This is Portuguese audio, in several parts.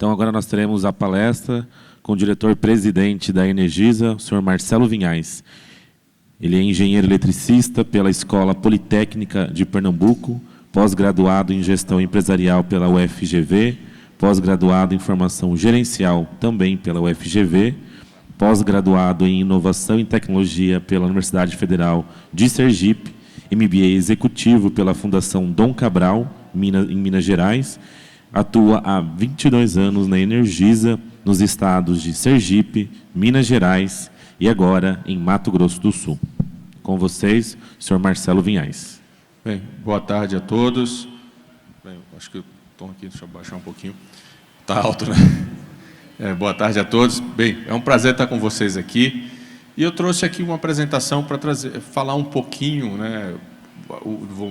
Então, agora nós teremos a palestra com o diretor-presidente da Energisa, o senhor Marcelo Vinhais. Ele é engenheiro eletricista pela Escola Politécnica de Pernambuco, pós-graduado em Gestão Empresarial pela UFGV, pós-graduado em Formação Gerencial também pela UFGV, pós-graduado em Inovação e Tecnologia pela Universidade Federal de Sergipe, MBA Executivo pela Fundação Dom Cabral, em Minas Gerais. Atua há 22 anos na Energisa, nos estados de Sergipe, Minas Gerais e agora em Mato Grosso do Sul. Com vocês, o senhor Marcelo Vinhais. Bem, boa tarde a todos. Bem, acho que o tom aqui, deixa eu baixar um pouquinho. Está alto, né? Boa tarde a todos. Bem, é um prazer estar com vocês aqui. E eu trouxe aqui uma apresentação para falar um pouquinho, né,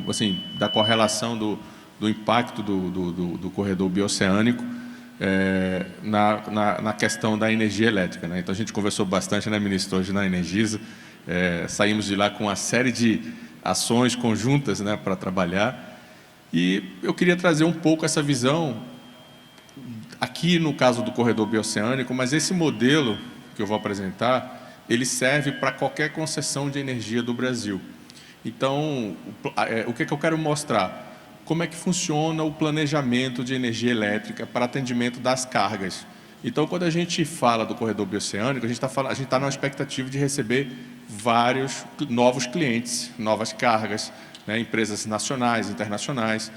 assim, da correlação do impacto do corredor bioceânico na questão da energia elétrica, né? Então, a gente conversou bastante, né, ministro, hoje na Energisa. Saímos de lá com uma série de ações conjuntas, né, para trabalhar. E eu queria trazer um pouco essa visão, aqui no caso do corredor bioceânico, mas esse modelo que eu vou apresentar, ele serve para qualquer concessão de energia do Brasil. Então, o que eu quero mostrar? Como é que funciona o planejamento de energia elétrica para atendimento das cargas. Então, quando a gente fala do corredor bioceânico, a gente está numa expectativa de receber vários novos clientes, novas cargas, né, empresas nacionais, internacionais.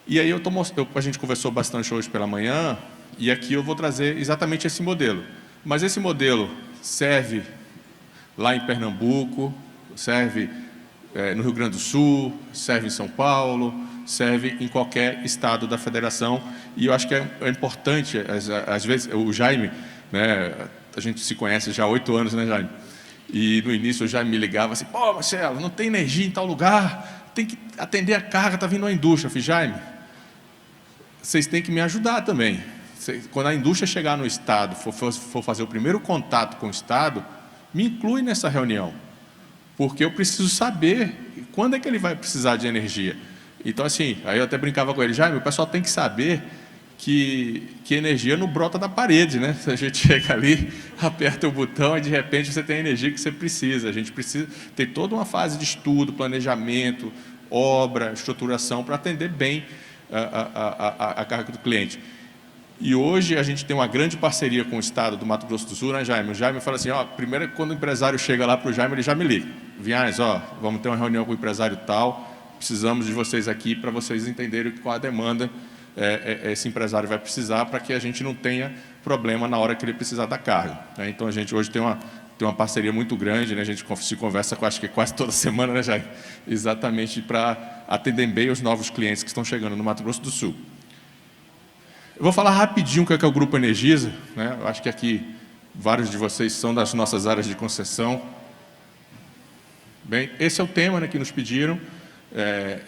E aí a gente conversou bastante hoje pela manhã, e aqui eu vou trazer exatamente esse modelo. Mas esse modelo serve lá em Pernambuco, serve no Rio Grande do Sul, serve em São Paulo, serve em qualquer estado da federação. E eu acho que é importante, às vezes, o Jaime, né, a gente se conhece já há 8 anos, né, Jaime? E no início o Jaime me ligava assim: pô, Marcelo, não tem energia em tal lugar, tem que atender a carga, está vindo a indústria. Eu falei: Jaime, vocês têm que me ajudar também. Quando a indústria chegar no estado, for fazer o primeiro contato com o estado, me inclui nessa reunião, porque eu preciso saber quando é que ele vai precisar de energia. Então, assim, aí eu até brincava com ele: Jaime, o pessoal tem que saber que energia não brota da parede, né? A gente chega ali, aperta o botão e, de repente, você tem a energia que você precisa. A gente precisa ter toda uma fase de estudo, planejamento, obra, estruturação, para atender bem a carga do cliente. E hoje a gente tem uma grande parceria com o estado do Mato Grosso do Sul, né, Jaime? O Jaime fala assim: ó, primeiro, quando o empresário chega lá para o Jaime, ele já me liga: Vinhais, ó, vamos ter uma reunião com o empresário tal, precisamos de vocês aqui para vocês entenderem qual a demanda esse empresário vai precisar, para que a gente não tenha problema na hora que ele precisar da carga, né? Então, a gente hoje tem uma parceria muito grande, né? A gente se conversa, acho que quase toda semana, né, Jaime? Exatamente para atender bem os novos clientes que estão chegando no Mato Grosso do Sul. Eu vou falar rapidinho o que é o Grupo Energisa, né? Eu acho que aqui vários de vocês são das nossas áreas de concessão. Bem, esse é o tema, né, que nos pediram.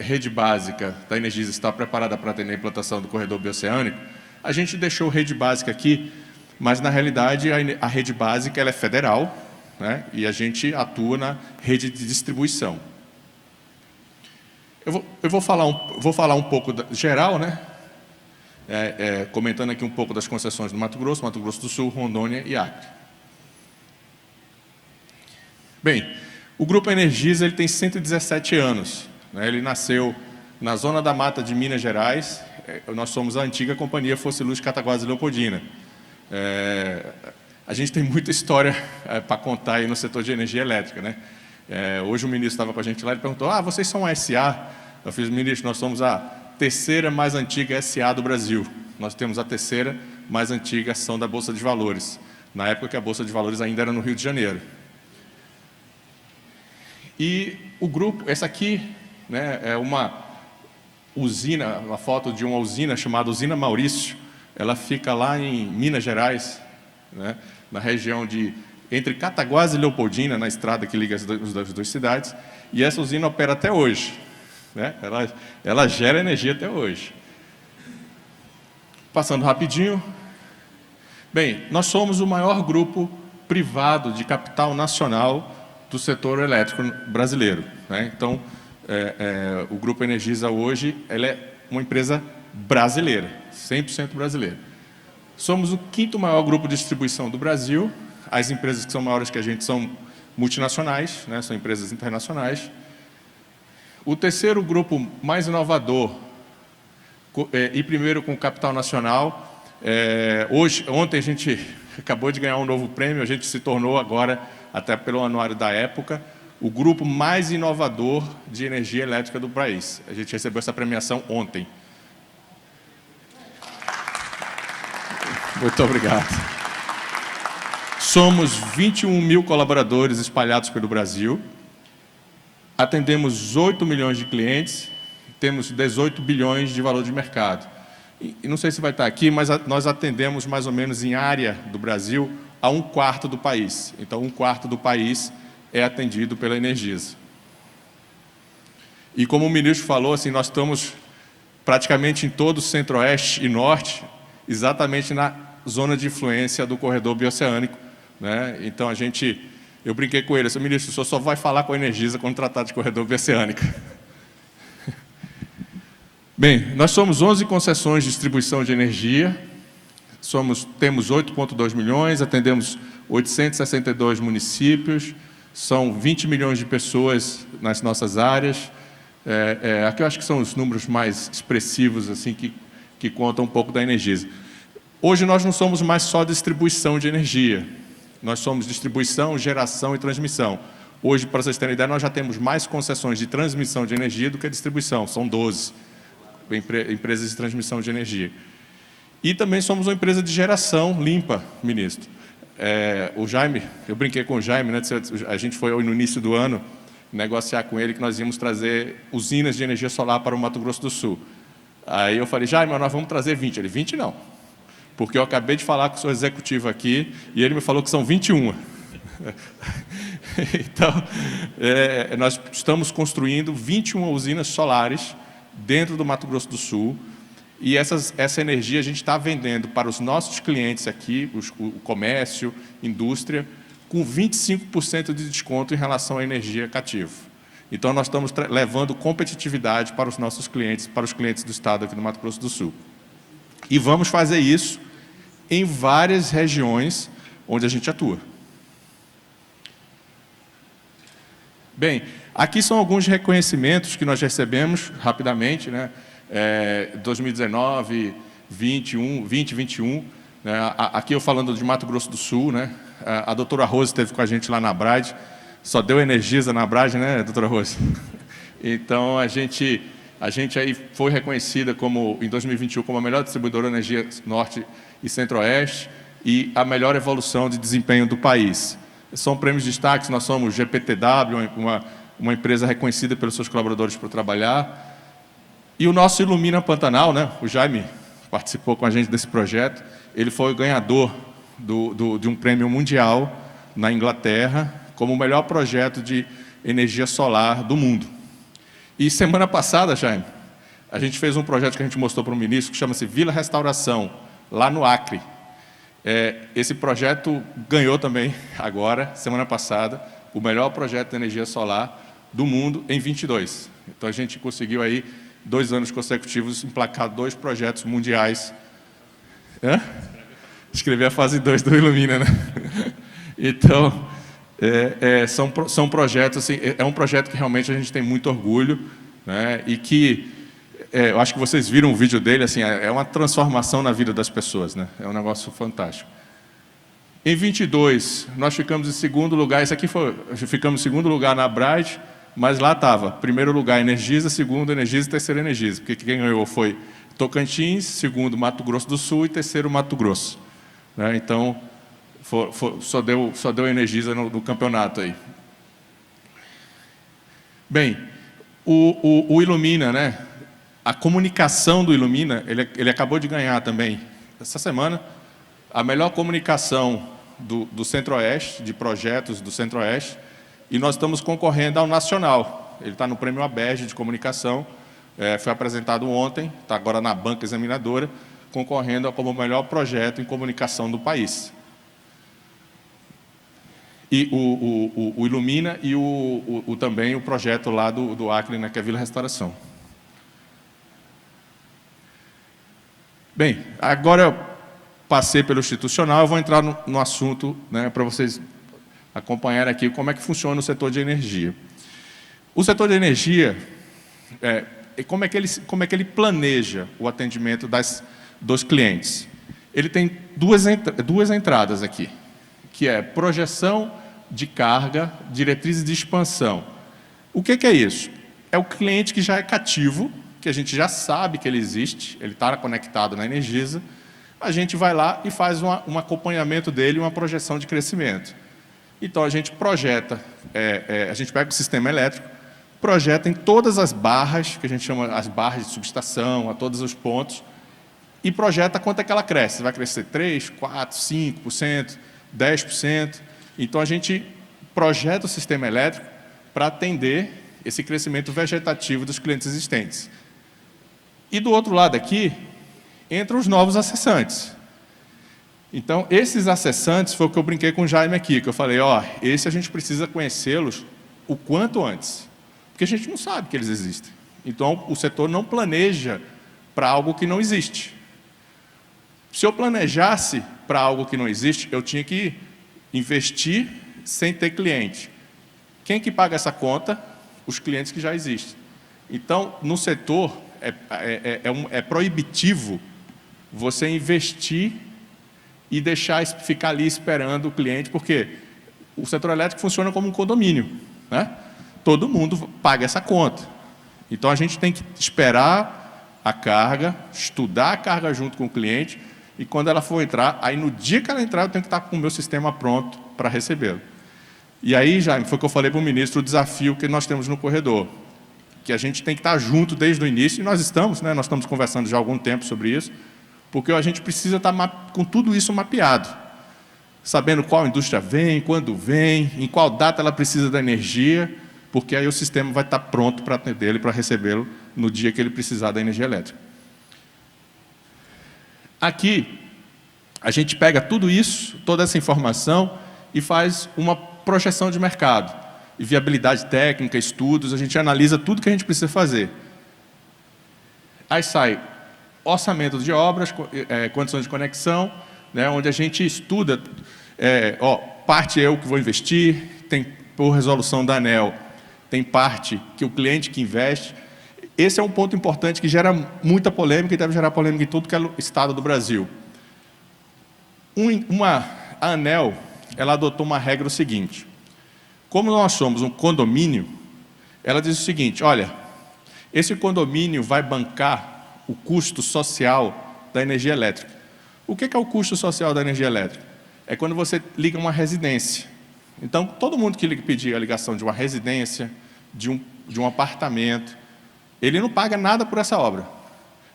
Rede básica da Energisa está preparada para atender a implantação do corredor bioceânico. A gente deixou rede básica aqui, mas na realidade a rede básica ela é federal, né, e a gente atua na rede de distribuição. Eu vou falar um pouco geral, né? Comentando aqui um pouco das concessões do Mato Grosso do Sul, Rondônia e Acre. Bem, o Grupo Energisa ele tem 117 anos. Né? Ele nasceu na zona da mata de Minas Gerais. Nós somos a antiga companhia Fossiluz Cataguases e Leopoldina. A gente tem muita história para contar aí no setor de energia elétrica, né? Hoje o ministro estava com a gente lá e perguntou: vocês são a SA? Eu fiz: ministro, nós somos a terceira mais antiga SA do Brasil. Nós temos a terceira mais antiga ação da Bolsa de Valores, na época que a Bolsa de Valores ainda era no Rio de Janeiro. E o grupo, essa aqui, né, é uma usina, uma foto de uma usina chamada Usina Maurício. Ela fica lá em Minas Gerais, né, na região entre Cataguases e Leopoldina, na estrada que liga as duas cidades, e essa usina opera até hoje. Né? Ela gera energia até hoje. Passando rapidinho. Bem, nós somos o maior grupo privado de capital nacional do setor elétrico brasileiro, né? Então, o Grupo Energisa hoje ela é uma empresa brasileira, 100% brasileira. Somos o 5º maior grupo de distribuição do Brasil. As empresas que são maiores que a gente são multinacionais, né, são empresas internacionais. O 3º grupo mais inovador, e primeiro com capital nacional. Ontem a gente acabou de ganhar um novo prêmio, a gente se tornou agora, até pelo anuário da época, o grupo mais inovador de energia elétrica do país. A gente recebeu essa premiação ontem. Muito obrigado. Somos 21 mil colaboradores espalhados pelo Brasil, atendemos 8 milhões de clientes, temos 18 bilhões de valor de mercado. E não sei se vai estar aqui, mas nós atendemos mais ou menos em área do Brasil a 1/4 do país. Então, 1/4 do país é atendido pela Energisa. E como o ministro falou, assim, nós estamos praticamente em todo o centro-oeste e norte, exatamente na zona de influência do corredor bioceânico, né? Então, eu brinquei com ele, ministro, o senhor só vai falar com a Energisa quando tratar de corredor bioceânico. Bem, nós somos 11 concessões de distribuição de energia, temos 8,2 milhões, atendemos 862 municípios, são 20 milhões de pessoas nas nossas áreas. Aqui eu acho que são os números mais expressivos assim, que contam um pouco da Energisa. Hoje nós não somos mais só distribuição de energia, nós somos distribuição, geração e transmissão. Hoje, para vocês terem ideia, nós já temos mais concessões de transmissão de energia do que distribuição, são 12 empresas de transmissão de energia. E também somos uma empresa de geração limpa, ministro. O Jaime, eu brinquei com o Jaime, né, a gente foi no início do ano negociar com ele que nós íamos trazer usinas de energia solar para o Mato Grosso do Sul. Aí eu falei, Jaime, nós vamos trazer 20. Ele, 20 não, porque eu acabei de falar com o seu executivo aqui e ele me falou que são 21. Então, nós estamos construindo 21 usinas solares dentro do Mato Grosso do Sul, e essa energia a gente está vendendo para os nossos clientes aqui, o comércio, indústria, com 25% de desconto em relação à energia cativa. Então, nós estamos levando competitividade para os nossos clientes, para os clientes do estado aqui do Mato Grosso do Sul. E vamos fazer isso em várias regiões onde a gente atua. Bem, aqui são alguns reconhecimentos que nós recebemos rapidamente, né? 2019, 2021, né? Aqui eu falando de Mato Grosso do Sul, né? A doutora Rose esteve com a gente lá na Brade, só deu Energisa na Brade, né, doutora Rose? Então, a gente aí foi reconhecida como, em 2021 como a melhor distribuidora de energia Norte e Centro-Oeste e a melhor evolução de desempenho do país. São prêmios de destaque, nós somos GPTW, uma empresa reconhecida pelos seus colaboradores por trabalhar. E o nosso Ilumina Pantanal, né, o Jaime participou com a gente desse projeto, ele foi o ganhador de um prêmio mundial na Inglaterra como o melhor projeto de energia solar do mundo. E semana passada, Jaime, a gente fez um projeto que a gente mostrou para o ministro, que chama-se Vila Restauração, lá no Acre. Esse projeto ganhou também, agora, semana passada, o melhor projeto de energia solar do mundo em 22. Então, a gente conseguiu aí, 2 anos consecutivos, emplacar 2 projetos mundiais. Escrever a fase 2 do Ilumina, né? Então, são projetos, assim, é um projeto que realmente a gente tem muito orgulho, né? E que, eu acho que vocês viram o vídeo dele, assim, é uma transformação na vida das pessoas, né? É um negócio fantástico. Em 22, nós ficamos em segundo lugar, ficamos em segundo lugar na Brade, mas lá estava, primeiro lugar Energisa, segundo Energisa e terceiro Energisa, porque quem ganhou foi Tocantins, segundo Mato Grosso do Sul e terceiro Mato Grosso, né? Então, só deu Energisa no campeonato aí. Bem, o Ilumina, né? A comunicação do Ilumina, ele acabou de ganhar também, essa semana, a melhor comunicação do Centro-Oeste, de projetos do Centro-Oeste, e nós estamos concorrendo ao Nacional. Ele está no Prêmio ABERJ de Comunicação, foi apresentado ontem, está agora na banca examinadora, concorrendo como o melhor projeto em comunicação do país. E o Ilumina e também o projeto lá do Acre, né, que é a Vila Restauração. Bem, agora passei pelo institucional, eu vou entrar no assunto, né, para vocês acompanharem aqui como é que funciona o setor de energia. O setor de energia, como é que ele planeja o atendimento dos clientes? Ele tem duas entradas aqui, que é projeção de carga, diretrizes de expansão. O que é isso? É o cliente que já é cativo, que a gente já sabe que ele existe, ele está conectado na Energisa, a gente vai lá e faz um acompanhamento dele, uma projeção de crescimento. Então, a gente projeta, a gente pega o sistema elétrico, projeta em todas as barras, que a gente chama as barras de subestação, a todos os pontos, e projeta quanto é que ela cresce. Vai crescer 3%, 4%, 5%, 10%. Então, a gente projeta o sistema elétrico para atender esse crescimento vegetativo dos clientes existentes. E do outro lado aqui, entram os novos acessantes. Então, esses acessantes foi o que eu brinquei com o Jaime aqui, que eu falei, esse a gente precisa conhecê-los o quanto antes, porque a gente não sabe que eles existem. Então, o setor não planeja para algo que não existe. Se eu planejasse para algo que não existe, eu tinha que investir sem ter cliente. Quem que paga essa conta? Os clientes que já existem. Então, no setor, é proibitivo você investir e deixar ficar ali esperando o cliente, porque o setor elétrico funciona como um condomínio, né? Todo mundo paga essa conta. Então, a gente tem que esperar a carga, estudar a carga junto com o cliente, e quando ela for entrar, aí no dia que ela entrar, eu tenho que estar com o meu sistema pronto para recebê-lo. E aí, Jaime, foi o que eu falei para o ministro, o desafio que nós temos no corredor, que a gente tem que estar junto desde o início, e nós estamos, né? Nós estamos conversando já há algum tempo sobre isso, porque a gente precisa estar com tudo isso mapeado, sabendo qual indústria vem, quando vem, em qual data ela precisa da energia, porque aí o sistema vai estar pronto para atendê-lo e para recebê-lo no dia que ele precisar da energia elétrica. Aqui, a gente pega tudo isso, toda essa informação, e faz uma projeção de mercado, e viabilidade técnica, estudos, a gente analisa tudo que a gente precisa fazer. Aí sai orçamento de obras, condições de conexão, né, onde a gente estuda, parte eu que vou investir, tem por resolução da ANEEL, tem parte que o cliente que investe. Esse é um ponto importante que gera muita polêmica e deve gerar polêmica em todo que é o estado do Brasil. A ANEEL, ela adotou uma regra o seguinte: como nós somos um condomínio, ela diz o seguinte, olha, esse condomínio vai bancar o custo social da energia elétrica. O que é o custo social da energia elétrica? É quando você liga uma residência. Então, todo mundo que pedir a ligação de uma residência, de um apartamento, ele não paga nada por essa obra.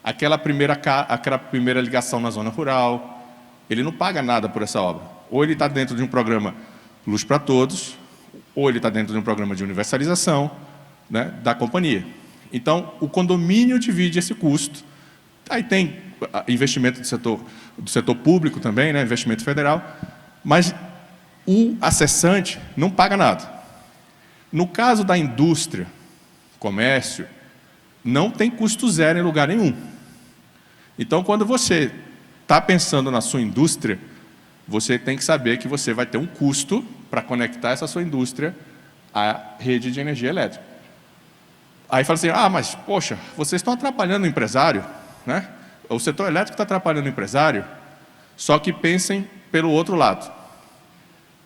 Aquela primeira ligação na zona rural, ele não paga nada por essa obra. Ou ele está dentro de um programa Luz para Todos, ou ele está dentro de um programa de universalização, né, da companhia. Então, o condomínio divide esse custo. Aí tem investimento do setor público também, né, investimento federal, mas o acessante não paga nada. No caso da indústria, comércio, não tem custo zero em lugar nenhum. Então, quando você está pensando na sua indústria, você tem que saber que você vai ter um custo para conectar essa sua indústria à rede de energia elétrica. Aí fala assim, mas, poxa, vocês estão atrapalhando o empresário, né? O setor elétrico está atrapalhando o empresário, só que pensem pelo outro lado.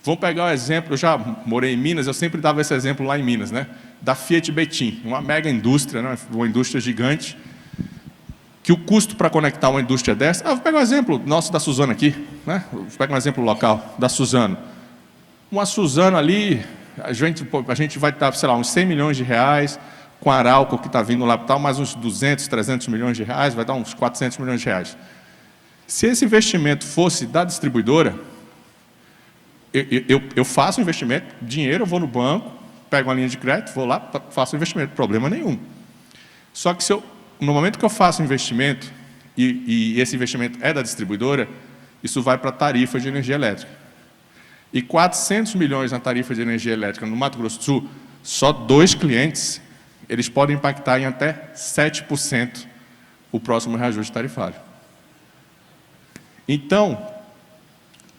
Vamos pegar o exemplo, eu já morei em Minas, eu sempre dava esse exemplo lá em Minas, né? Da Fiat Betim, uma mega indústria, né? Uma indústria gigante, que o custo para conectar uma indústria dessa... vou pegar um exemplo nosso da Suzano aqui, né? Vou pegar um exemplo local, da Suzano. Uma Suzano ali, a gente vai estar, sei lá, uns 100 milhões de reais, com a Arauco que está vindo lá, mais uns 200, 300 milhões de reais, vai dar uns 400 milhões de reais. Se esse investimento fosse da distribuidora, eu faço o investimento, dinheiro, eu vou no banco, pego uma linha de crédito, vou lá, faço o investimento, problema nenhum. Só que no momento que eu faço o investimento, e esse investimento é da distribuidora, isso vai para a tarifa de energia elétrica. E 400 milhões na tarifa de energia elétrica no Mato Grosso do Sul, só 2 clientes, eles podem impactar em até 7% o próximo reajuste tarifário. Então,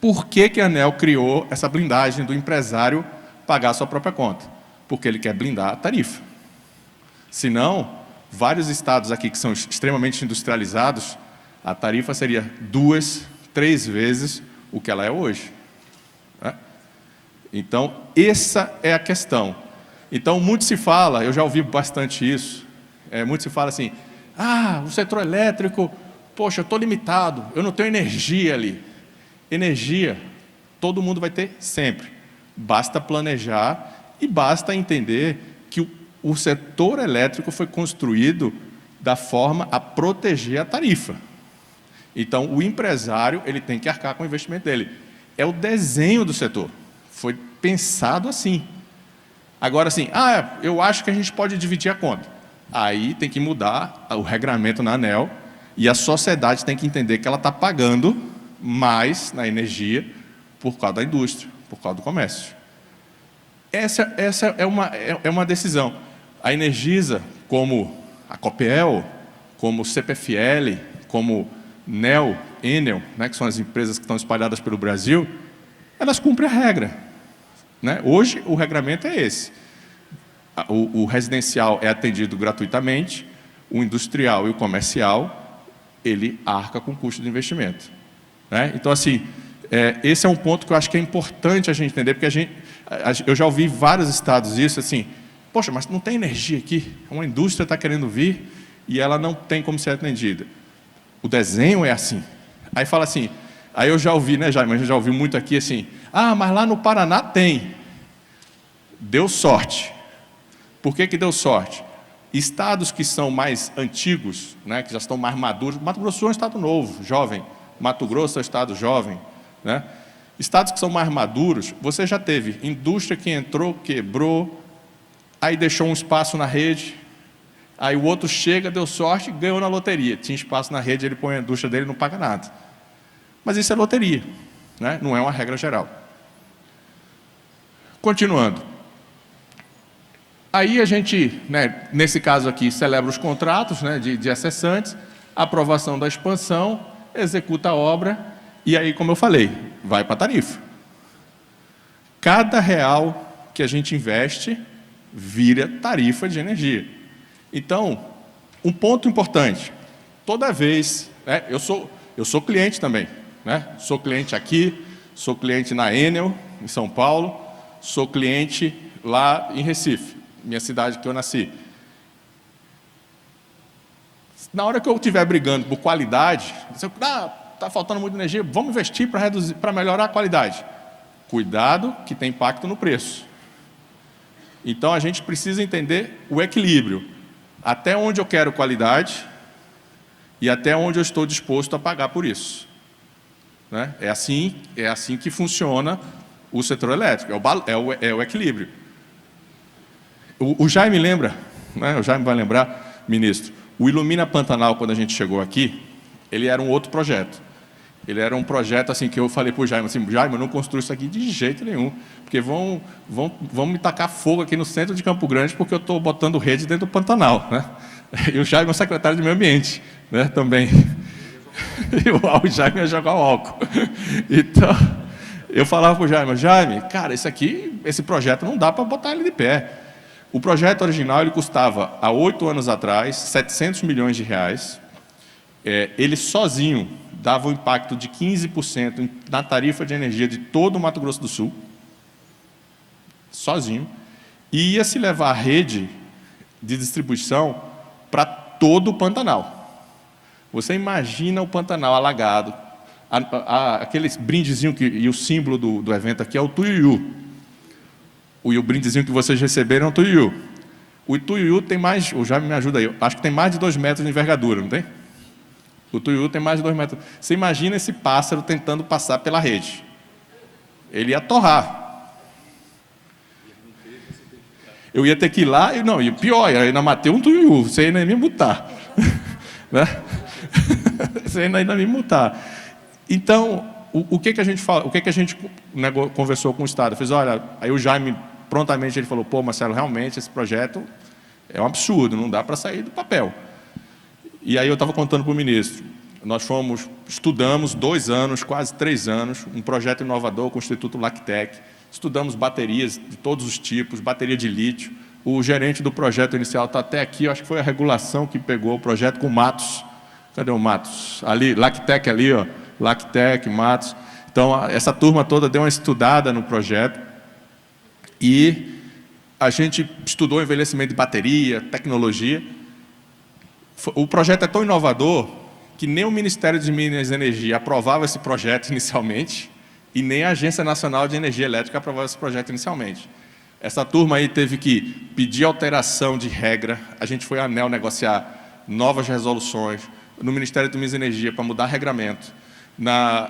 por que a ANEEL criou essa blindagem do empresário pagar a sua própria conta? Porque ele quer blindar a tarifa. Senão, vários estados aqui que são extremamente industrializados, a tarifa seria 2, 3 vezes o que ela é hoje. Né? Então, essa é a questão. Então, muito se fala, eu já ouvi bastante isso, muito se fala assim, o setor elétrico, poxa, eu estou limitado, eu não tenho energia ali. Energia, todo mundo vai ter sempre. Basta planejar e basta entender que o setor elétrico foi construído da forma a proteger a tarifa. Então, o empresário ele tem que arcar com o investimento dele. É o desenho do setor. Foi pensado assim. Agora, assim, eu acho que a gente pode dividir a conta. Aí tem que mudar o regramento na ANEEL e a sociedade tem que entender que ela está pagando mais na energia por causa da indústria, por causa do comércio. Essa é uma decisão. A Energisa, como a Copel, como o CPFL, como NEL, Enel, né, que são as empresas que estão espalhadas pelo Brasil, elas cumprem a regra. Né? Hoje, o regramento é esse. O residencial é atendido gratuitamente, o industrial e o comercial, ele arca com o custo de investimento. Né? Então, assim, esse é um ponto que eu acho que é importante a gente entender, porque eu já ouvi vários estados isso, assim, poxa, mas não tem energia aqui, uma indústria está querendo vir e ela não tem como ser atendida. O desenho é assim. Aí fala assim, aí eu já ouvi, né, Jaime, eu já ouvi muito aqui assim, mas lá no Paraná tem. Deu sorte. Por que deu sorte? Estados que são mais antigos, né, que já estão mais maduros, Mato Grosso é um estado novo, jovem, Mato Grosso é um estado jovem, né? Estados que são mais maduros, você já teve indústria que entrou, quebrou, aí deixou um espaço na rede, aí o outro chega, deu sorte, ganhou na loteria. Tinha espaço na rede, ele põe a indústria dele e não paga nada. Mas isso é loteria, né? Não é uma regra geral. Continuando. Aí a gente, né, nesse caso aqui, celebra os contratos, né, de acessantes, aprovação da expansão, executa a obra, e aí, como eu falei, vai para a tarifa. Cada real que a gente investe vira tarifa de energia. Então, um ponto importante, toda vez, né, eu sou cliente também, né, sou cliente aqui, sou cliente na Enel, em São Paulo, sou cliente lá em Recife, minha cidade que eu nasci. Na hora que eu estiver brigando por qualidade, está faltando muita energia, vamos investir para melhorar a qualidade. Cuidado que tem impacto no preço. Então, a gente precisa entender o equilíbrio. Até onde eu quero qualidade e até onde eu estou disposto a pagar por isso. Né? É assim que funciona o setor elétrico, é o equilíbrio. O Jaime lembra, né? O Jaime vai lembrar, ministro, o Ilumina Pantanal, quando a gente chegou aqui, ele era um outro projeto. Ele era um projeto assim que eu falei para o Jaime, assim, Jaime, eu não construo isso aqui de jeito nenhum, porque vão me tacar fogo aqui no centro de Campo Grande porque eu estou botando rede dentro do Pantanal. Né? E o Jaime é o secretário de Meio Ambiente, né, também. E o Jaime ia jogar o álcool. Então, eu falava para o Jaime, cara, esse projeto não dá para botar ele de pé. O projeto original ele custava, há 8 anos atrás, 700 milhões de reais. Ele sozinho dava um impacto de 15% na tarifa de energia de todo o Mato Grosso do Sul, sozinho, e ia se levar a rede de distribuição para todo o Pantanal. Você imagina o Pantanal alagado, aqueles brindezinho e o símbolo do evento aqui é o Tuiuiu. E o brindezinho que vocês receberam é o Tuiuiu. O Tuiuiu tem mais, o Jaime me ajuda aí, acho que tem mais de 2 metros de envergadura, não tem? O Tuiuiu tem mais de 2 metros. Você imagina esse pássaro tentando passar pela rede. Ele ia torrar. Eu ia ter que ir lá, e pior, eu ainda matei um Tuiuiu, você ainda ia me multar. Né? Você ainda ia me multar. Então, o que a gente fala, o que a gente conversou com o Estado? Eu fiz, olha, aí o Jaime, prontamente, ele falou, pô, Marcelo, realmente esse projeto é um absurdo, não dá para sair do papel. E aí eu estava contando para o ministro, nós estudamos 2 anos, quase 3 anos, um projeto inovador com o Instituto Lactec. Estudamos baterias de todos os tipos, bateria de lítio. O gerente do projeto inicial está até aqui, eu acho que foi a regulação que pegou o projeto com o Matos. Cadê o Matos? Ali, Lactec ali, ó. Lactec, Matos. Então, essa turma toda deu uma estudada no projeto e a gente estudou envelhecimento de bateria, tecnologia. O projeto é tão inovador que nem o Ministério de Minas e Energia aprovava esse projeto inicialmente e nem a Agência Nacional de Energia Elétrica aprovava esse projeto inicialmente. Essa turma aí teve que pedir alteração de regra, a gente foi à ANEEL negociar novas resoluções no Ministério de Minas e Energia para mudar regramento.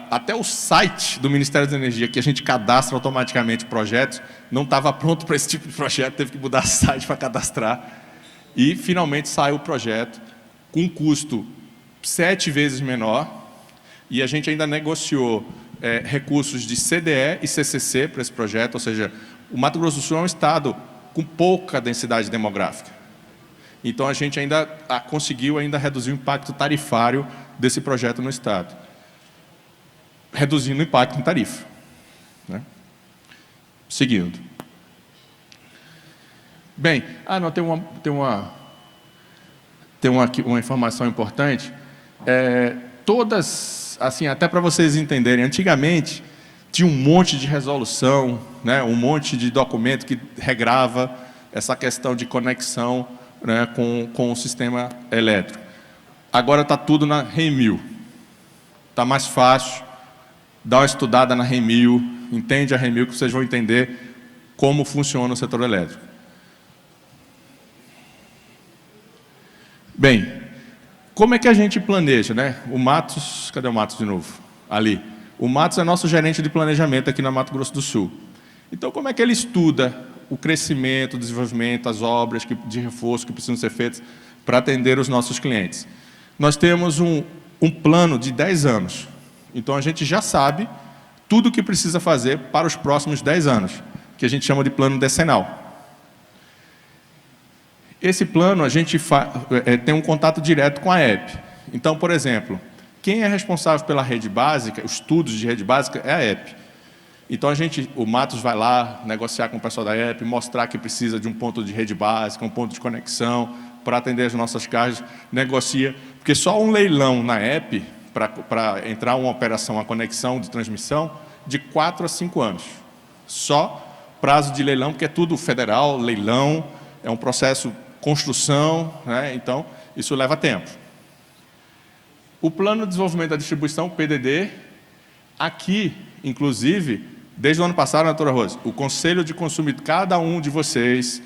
Até o site do Ministério da Energia, que a gente cadastra automaticamente projetos, não estava pronto para esse tipo de projeto, teve que mudar o site para cadastrar. E, finalmente, saiu o projeto com um custo 7 vezes menor, e a gente ainda negociou recursos de CDE e CCC para esse projeto, ou seja, o Mato Grosso do Sul é um estado com pouca densidade demográfica. Então, a gente ainda conseguiu reduzir o impacto tarifário desse projeto no estado, reduzindo o impacto em tarifa. Né? Seguindo. Bem, não, tem uma informação importante. Todas, assim, até para vocês entenderem, antigamente tinha um monte de resolução, né, um monte de documento que regrava essa questão de conexão, né, com o sistema elétrico. Agora está tudo na REMIL. Está mais fácil. Dá uma estudada na REMIL, entende a REMIL, que vocês vão entender como funciona o setor elétrico. Bem, como é que a gente planeja, né? O Matos, cadê o Matos de novo? Ali. O Matos é nosso gerente de planejamento aqui na Mato Grosso do Sul. Então, como é que ele estuda o crescimento, o desenvolvimento, as obras de reforço que precisam ser feitas para atender os nossos clientes? Nós temos um plano de 10 anos. Então, a gente já sabe tudo o que precisa fazer para os próximos 10 anos, que a gente chama de plano decenal. Esse plano, a gente tem um contato direto com a EP. Então, por exemplo, quem é responsável pela rede básica, os estudos de rede básica, é a EP. Então, o Matos vai lá negociar com o pessoal da EP, mostrar que precisa de um ponto de rede básica, um ponto de conexão, para atender as nossas cargas, negocia, porque só um leilão na EP, para entrar uma operação, uma conexão de transmissão, de 4 a 5 anos. Só prazo de leilão, porque é tudo federal, leilão, é um processo construção, né? Então, isso leva tempo. O Plano de Desenvolvimento da Distribuição, PDD, aqui, inclusive, desde o ano passado, doutora Rose, o Conselho de Consumidor, cada um de vocês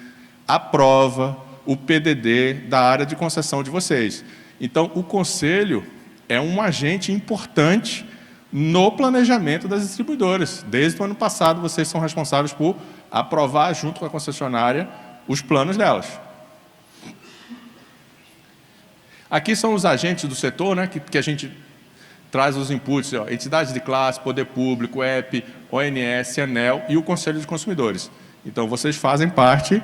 aprova o PDD da área de concessão de vocês. Então, o Conselho é um agente importante no planejamento das distribuidoras. Desde o ano passado, vocês são responsáveis por aprovar, junto com a concessionária, os planos delas. Aqui são os agentes do setor, né, que a gente traz os inputs, entidades de classe, poder público, EP, ONS, ANEEL e o Conselho de Consumidores. Então, vocês fazem parte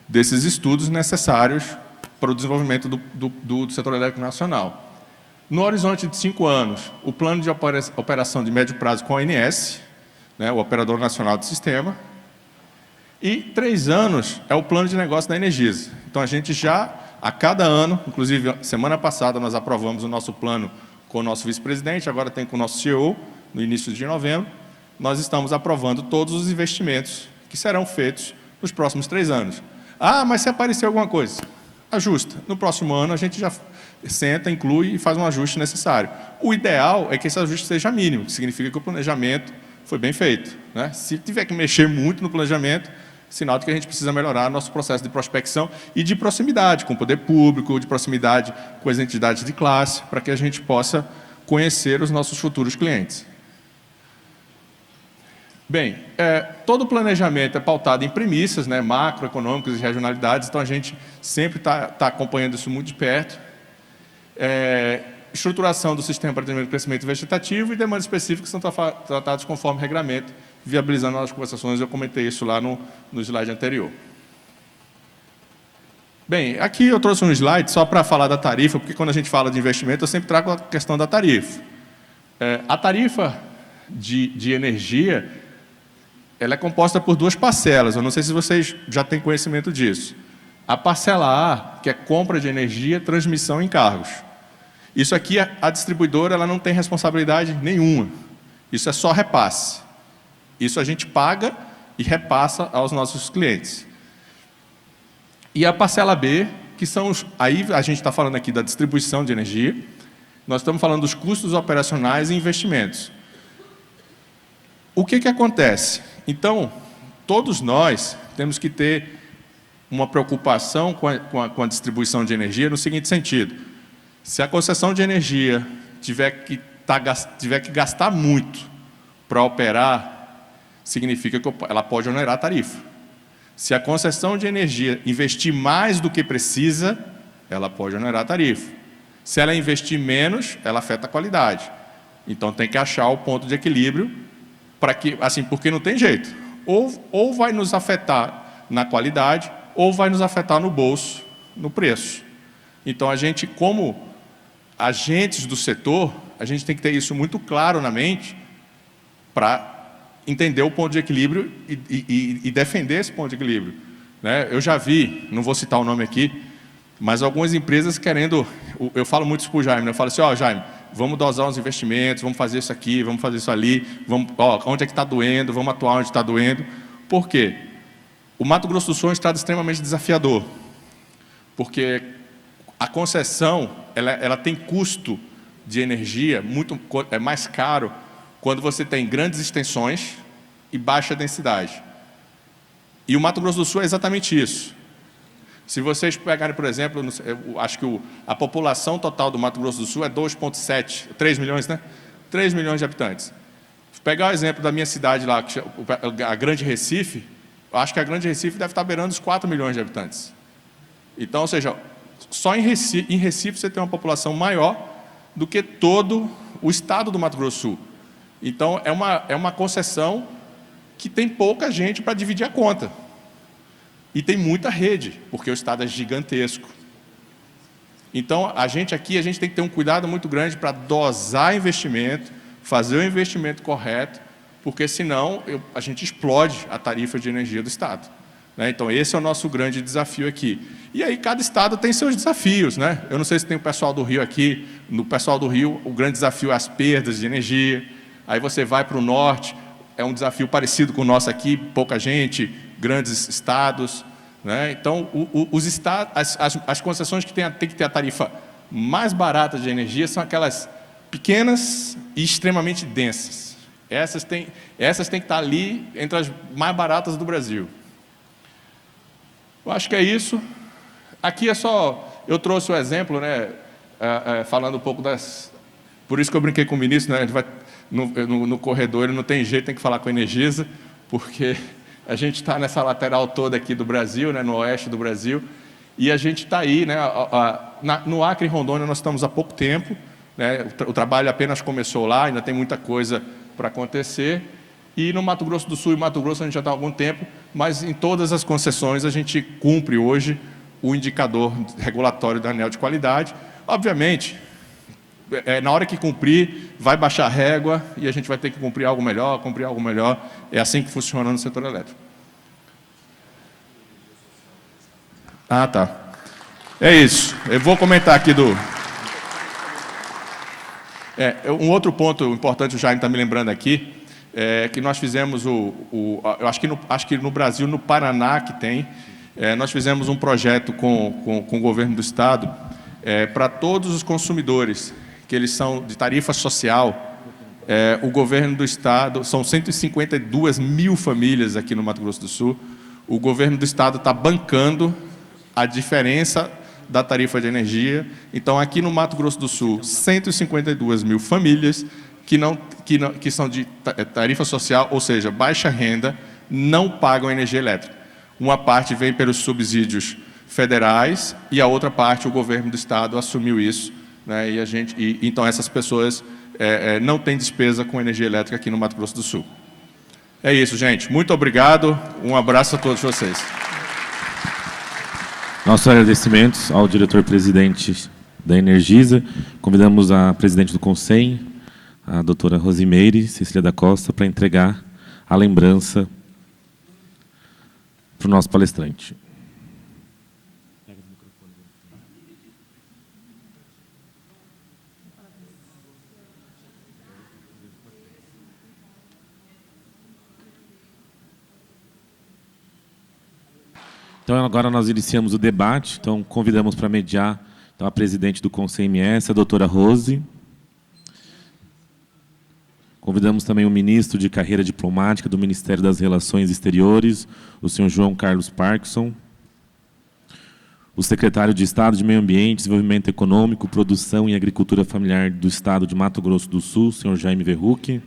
desses estudos necessários para o desenvolvimento do setor elétrico nacional. No horizonte de 5 anos, o plano de operação de médio prazo com a ONS, né, o Operador Nacional do Sistema, e 3 anos é o plano de negócio da Energisa. Então, a gente já, a cada ano, inclusive, semana passada, nós aprovamos o nosso plano com o nosso vice-presidente, agora tem com o nosso CEO, no início de novembro, nós estamos aprovando todos os investimentos que serão feitos nos próximos 3 anos. Mas se aparecer alguma coisa, ajusta. No próximo ano, a gente já senta, inclui e faz um ajuste necessário. O ideal é que esse ajuste seja mínimo, que significa que o planejamento foi bem feito, né? Se tiver que mexer muito no planejamento, sinal de que a gente precisa melhorar nosso processo de prospecção e de proximidade com o poder público, de proximidade com as entidades de classe, para que a gente possa conhecer os nossos futuros clientes. Bem, todo o planejamento é pautado em premissas, né, macroeconômicas e regionalidades, então a gente sempre está acompanhando isso muito de perto. Estruturação do sistema para atendimento do crescimento vegetativo e demandas específicas são tratados conforme regramento, viabilizando as conversações. Eu comentei isso lá no slide anterior. Bem, aqui eu trouxe um slide só para falar da tarifa, porque quando a gente fala de investimento, eu sempre trago a questão da tarifa. A tarifa de energia, ela é composta por duas parcelas. Eu não sei se vocês já têm conhecimento disso. A parcela A, que é compra de energia, transmissão e encargos. Isso aqui, a distribuidora ela não tem responsabilidade nenhuma. Isso é só repasse. Isso a gente paga e repassa aos nossos clientes. E a parcela B, que são os... Aí a gente está falando aqui da distribuição de energia, nós estamos falando dos custos operacionais e investimentos. O que acontece? Então, todos nós temos que ter uma preocupação com a distribuição de energia no seguinte sentido. Se a concessão de energia tiver que gastar muito para operar, significa que ela pode onerar a tarifa. Se a concessão de energia investir mais do que precisa, ela pode onerar a tarifa. Se ela investir menos, ela afeta a qualidade. Então, tem que achar o ponto de equilíbrio, para que, assim, porque não tem jeito. Ou vai nos afetar na qualidade, ou vai nos afetar no bolso, no preço. Então, a gente, como agentes do setor, a gente tem que ter isso muito claro na mente para entender o ponto de equilíbrio e defender esse ponto de equilíbrio. Né? Eu já vi, não vou citar o nome aqui, mas algumas empresas querendo... Eu falo muito isso para o Jaime, né? Eu falo assim, Jaime, vamos dosar os investimentos, vamos fazer isso aqui, vamos fazer isso ali, onde é que está doendo, vamos atuar onde está doendo. Por quê? O Mato Grosso do Sul é um estado extremamente desafiador, porque a concessão ela tem custo de energia mais caro quando você tem grandes extensões e baixa densidade. E o Mato Grosso do Sul é exatamente isso. Se vocês pegarem, por exemplo, eu acho que a população total do Mato Grosso do Sul é 2,7, 3 milhões, né? 3 milhões de habitantes. Se pegar o exemplo da minha cidade lá, a Grande Recife, eu acho que a Grande Recife deve estar beirando os 4 milhões de habitantes. Então, ou seja, só em Recife você tem uma população maior do que todo o estado do Mato Grosso do Sul. Então, é uma concessão que tem pouca gente para dividir a conta. E tem muita rede, porque o estado é gigantesco. Então, a gente aqui tem que ter um cuidado muito grande para dosar investimento, fazer o investimento correto, porque senão a gente explode a tarifa de energia do estado. Né? Então, esse é o nosso grande desafio aqui. E aí, cada estado tem seus desafios. Né? Eu não sei se tem o pessoal do Rio aqui. No pessoal do Rio, o grande desafio é as perdas de energia. Aí você vai para o norte, é um desafio parecido com o nosso aqui, pouca gente, grandes estados. Né? Então, as concessões que tem que ter a tarifa mais barata de energia são aquelas pequenas e extremamente densas. Essas têm que estar ali entre as mais baratas do Brasil. Eu acho que é isso. Aqui é só... Eu trouxe o exemplo, né, falando um pouco das... Por isso que eu brinquei com o ministro, né, ele vai, no corredor ele não tem jeito, tem que falar com a Energisa, porque a gente está nessa lateral toda aqui do Brasil, né, no oeste do Brasil, e a gente está aí, né, no Acre e Rondônia nós estamos há pouco tempo, né, o trabalho apenas começou lá, ainda tem muita coisa para acontecer, e no Mato Grosso do Sul e Mato Grosso a gente já está há algum tempo, mas em todas as concessões a gente cumpre hoje o indicador regulatório da ANEEL de qualidade. Obviamente, na hora que cumprir, vai baixar a régua e a gente vai ter que cumprir algo melhor. É assim que funciona no setor elétrico. Ah, tá. É isso. Eu vou comentar aqui um outro ponto importante, o Jaime está me lembrando aqui, que nós fizemos eu acho que no Brasil, no Paraná que tem, nós fizemos um projeto com o governo do estado para todos os consumidores, que eles são de tarifa social. O governo do estado, são 152 mil famílias aqui no Mato Grosso do Sul, o governo do estado está bancando a diferença da tarifa de energia. Então, aqui no Mato Grosso do Sul, 152 mil famílias que são de tarifa social, ou seja, baixa renda, não pagam energia elétrica. Uma parte vem pelos subsídios federais e a outra parte o governo do estado assumiu isso, né? Então essas pessoas não têm despesa com energia elétrica aqui no Mato Grosso do Sul. É isso, gente. Muito obrigado. Um abraço a todos vocês. Nossos agradecimentos ao diretor-presidente da Energisa. Convidamos a presidente do Conselho, a doutora Rosimeire Cecília da Costa, para entregar a lembrança para o nosso palestrante. Então, agora nós iniciamos o debate. Então, convidamos para mediar então, a presidente do Conselho MS, a doutora Rose. Convidamos também o ministro de Carreira Diplomática do Ministério das Relações Exteriores, o senhor João Carlos Parkinson. O secretário de Estado de Meio Ambiente, Desenvolvimento Econômico, Produção e Agricultura Familiar do Estado de Mato Grosso do Sul, o senhor Jaime Verruc.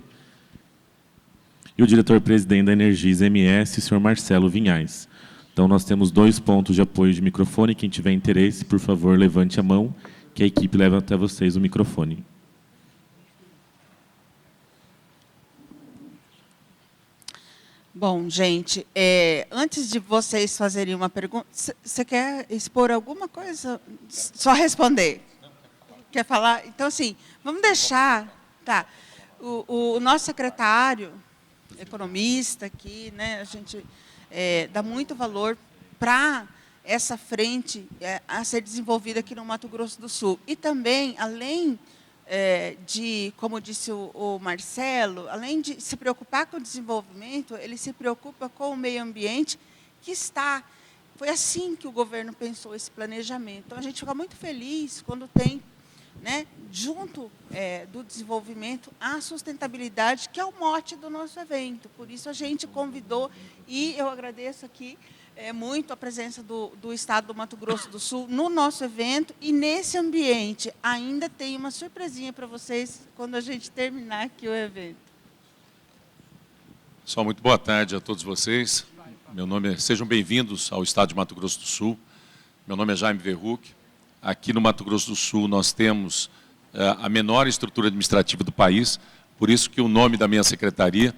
E o diretor-presidente da Energisa MS, o senhor Marcelo Vinhais. Então, nós temos 2 pontos de apoio de microfone. Quem tiver interesse, por favor, levante a mão, que a equipe leva até vocês o microfone. Bom, gente, antes de vocês fazerem uma pergunta, você quer expor alguma coisa? Só responder. Quer falar? Então, assim, vamos deixar... Tá. O nosso secretário, economista aqui, né, a gente... dá muito valor para essa frente a ser desenvolvida aqui no Mato Grosso do Sul. E também, além de, como disse o Marcelo, além de se preocupar com o desenvolvimento, ele se preocupa com o meio ambiente que está... Foi assim que o governo pensou esse planejamento. Então, a gente fica muito feliz quando tem, né, junto do desenvolvimento, a sustentabilidade, que é o mote do nosso evento. Por isso, a gente convidou, e eu agradeço aqui muito a presença do Estado do Mato Grosso do Sul no nosso evento, e nesse ambiente ainda tem uma surpresinha para vocês quando a gente terminar aqui o evento. Pessoal, muito boa tarde a todos vocês. Sejam bem-vindos ao Estado de Mato Grosso do Sul. Meu nome é Jaime Verruc. Aqui no Mato Grosso do Sul nós temos a menor estrutura administrativa do país, por isso que o nome da minha secretaria,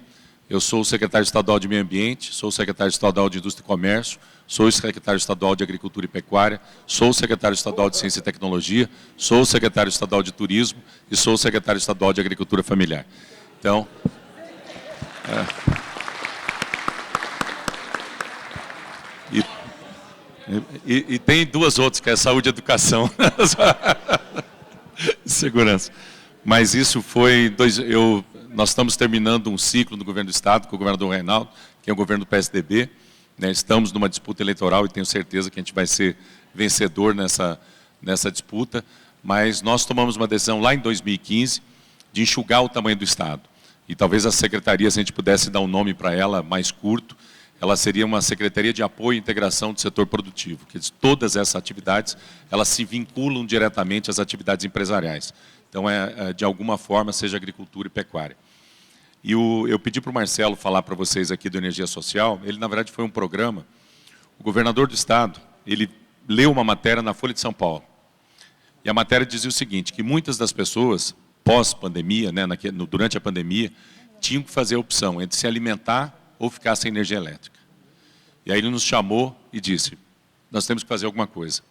eu sou o secretário estadual de Meio Ambiente, sou o secretário estadual de Indústria e Comércio, sou o secretário estadual de Agricultura e Pecuária, sou o secretário estadual de Ciência e Tecnologia, sou o secretário estadual de Turismo e sou o secretário estadual de Agricultura Familiar. Então... E tem 2 outras, que é saúde e educação. Segurança. Mas isso foi... nós estamos terminando um ciclo no governo do Estado, com o governador Reinaldo, que é o governo do PSDB. Né, estamos numa disputa eleitoral e tenho certeza que a gente vai ser vencedor nessa disputa. Mas nós tomamos uma decisão lá em 2015 de enxugar o tamanho do Estado. E talvez a secretaria, se a gente pudesse dar um nome para ela mais curto, ela seria uma Secretaria de Apoio e Integração do Setor Produtivo, que todas essas atividades, elas se vinculam diretamente às atividades empresariais. Então, de alguma forma, seja agricultura e pecuária. E eu pedi para o Marcelo falar para vocês aqui do Energia Social, ele, na verdade, foi um programa, o governador do Estado, ele leu uma matéria na Folha de São Paulo, e a matéria dizia o seguinte, que muitas das pessoas, pós-pandemia, né, durante a pandemia, tinham que fazer a opção entre se alimentar ou ficar sem energia elétrica. E aí ele nos chamou e disse, nós temos que fazer alguma coisa.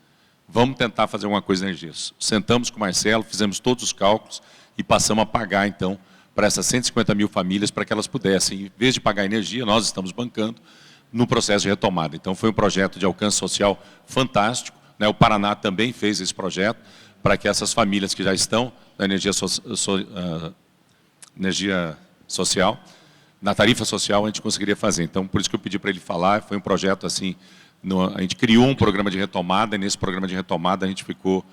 Vamos tentar fazer alguma coisa na energia. Sentamos com o Marcelo, fizemos todos os cálculos e passamos a pagar, então, para essas 150 mil famílias, para que elas pudessem, em vez de pagar energia, nós estamos bancando no processo de retomada. Então, foi um projeto de alcance social fantástico. Né? O Paraná também fez esse projeto para que essas famílias que já estão na energia social, na tarifa social, a gente conseguiria fazer. Então, por isso que eu pedi para ele falar, foi um projeto assim, a gente criou um programa de retomada, e nesse programa de retomada a gente ficou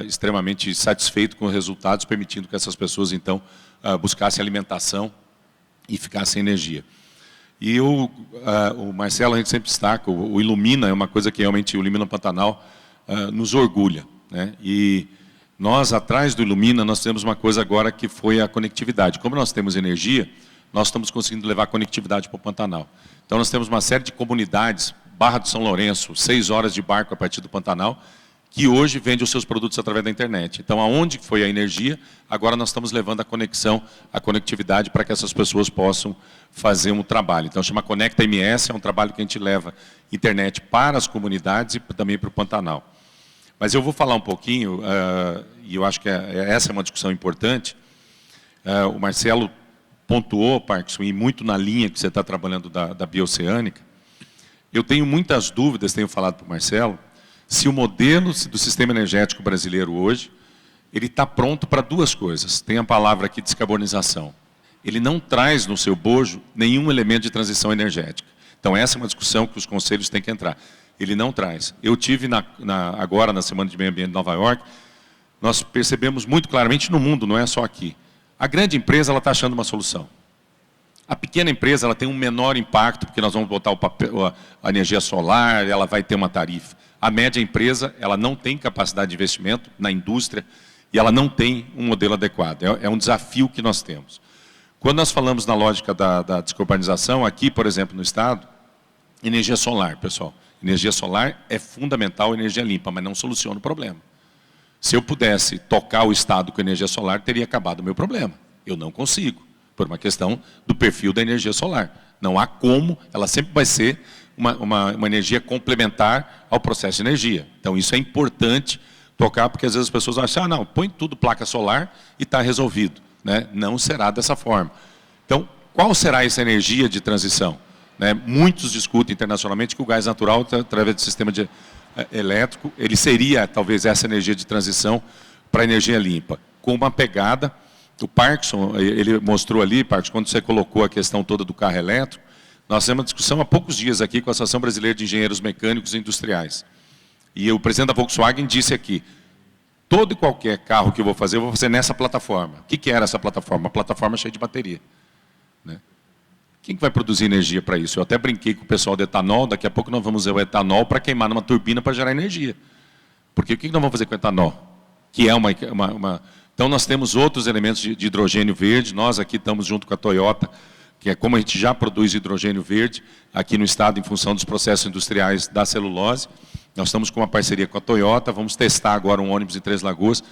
extremamente satisfeito com os resultados, permitindo que essas pessoas, então, buscassem alimentação e ficassem sem energia. E o Marcelo, a gente sempre destaca, o Ilumina é uma coisa que realmente, o Ilumina Pantanal, nos orgulha. Né? E nós, atrás do Ilumina, nós temos uma coisa agora que foi a conectividade. Como nós temos energia, nós estamos conseguindo levar conectividade para o Pantanal. Então, nós temos uma série de comunidades, Barra do São Lourenço, 6 horas de barco a partir do Pantanal, que hoje vende os seus produtos através da internet. Então, aonde foi a energia, agora nós estamos levando a conexão, a conectividade para que essas pessoas possam fazer um trabalho. Então, chama Conecta MS, é um trabalho que a gente leva internet para as comunidades e também para o Pantanal. Mas eu vou falar um pouquinho, e eu acho que essa é uma discussão importante. O Marcelo pontuou, Parkinson, e muito na linha que você está trabalhando da bioceânica. Eu tenho muitas dúvidas, tenho falado para o Marcelo, se o modelo do sistema energético brasileiro hoje, ele está pronto para duas coisas. Tem a palavra aqui, descarbonização. Ele não traz no seu bojo nenhum elemento de transição energética. Então, essa é uma discussão que os conselhos têm que entrar. Ele não traz. Eu tive agora, na Semana de Meio Ambiente de Nova York, nós percebemos muito claramente no mundo, não é só aqui. A grande empresa está achando uma solução. A pequena empresa ela tem um menor impacto, porque nós vamos botar a energia solar, ela vai ter uma tarifa. A média empresa ela não tem capacidade de investimento na indústria e ela não tem um modelo adequado. É um desafio que nós temos. Quando nós falamos na lógica da descarbonização, aqui, por exemplo, no Estado, energia solar, pessoal. Energia solar é fundamental, energia limpa, mas não soluciona o problema. Se eu pudesse tocar o Estado com energia solar, teria acabado o meu problema. Eu não consigo, por uma questão do perfil da energia solar. Não há como, ela sempre vai ser uma energia complementar ao processo de energia. Então, isso é importante tocar, porque às vezes as pessoas acham, não, põe tudo placa solar e está resolvido. Né? Não será dessa forma. Então, qual será essa energia de transição? Né? Muitos discutem internacionalmente que o gás natural, através do sistema elétrico, ele seria, talvez, essa energia de transição para a energia limpa. Com uma pegada, o Parkinson, ele mostrou ali, Parkinson, quando você colocou a questão toda do carro elétrico, nós temos uma discussão há poucos dias aqui com a Associação Brasileira de Engenheiros Mecânicos e Industriais. E o presidente da Volkswagen disse aqui, todo e qualquer carro que eu vou fazer nessa plataforma. O que era essa plataforma? Uma plataforma cheia de bateria. Né? Quem que vai produzir energia para isso? Eu até brinquei com o pessoal do etanol, daqui a pouco nós vamos usar o etanol para queimar numa turbina para gerar energia. Porque o que nós vamos fazer com o etanol? Que é Então, nós temos outros elementos de hidrogênio verde, nós aqui estamos junto com a Toyota, que é como a gente já produz hidrogênio verde aqui no estado em função dos processos industriais da celulose. Nós estamos com uma parceria com a Toyota, vamos testar agora um ônibus em Três Lagoas,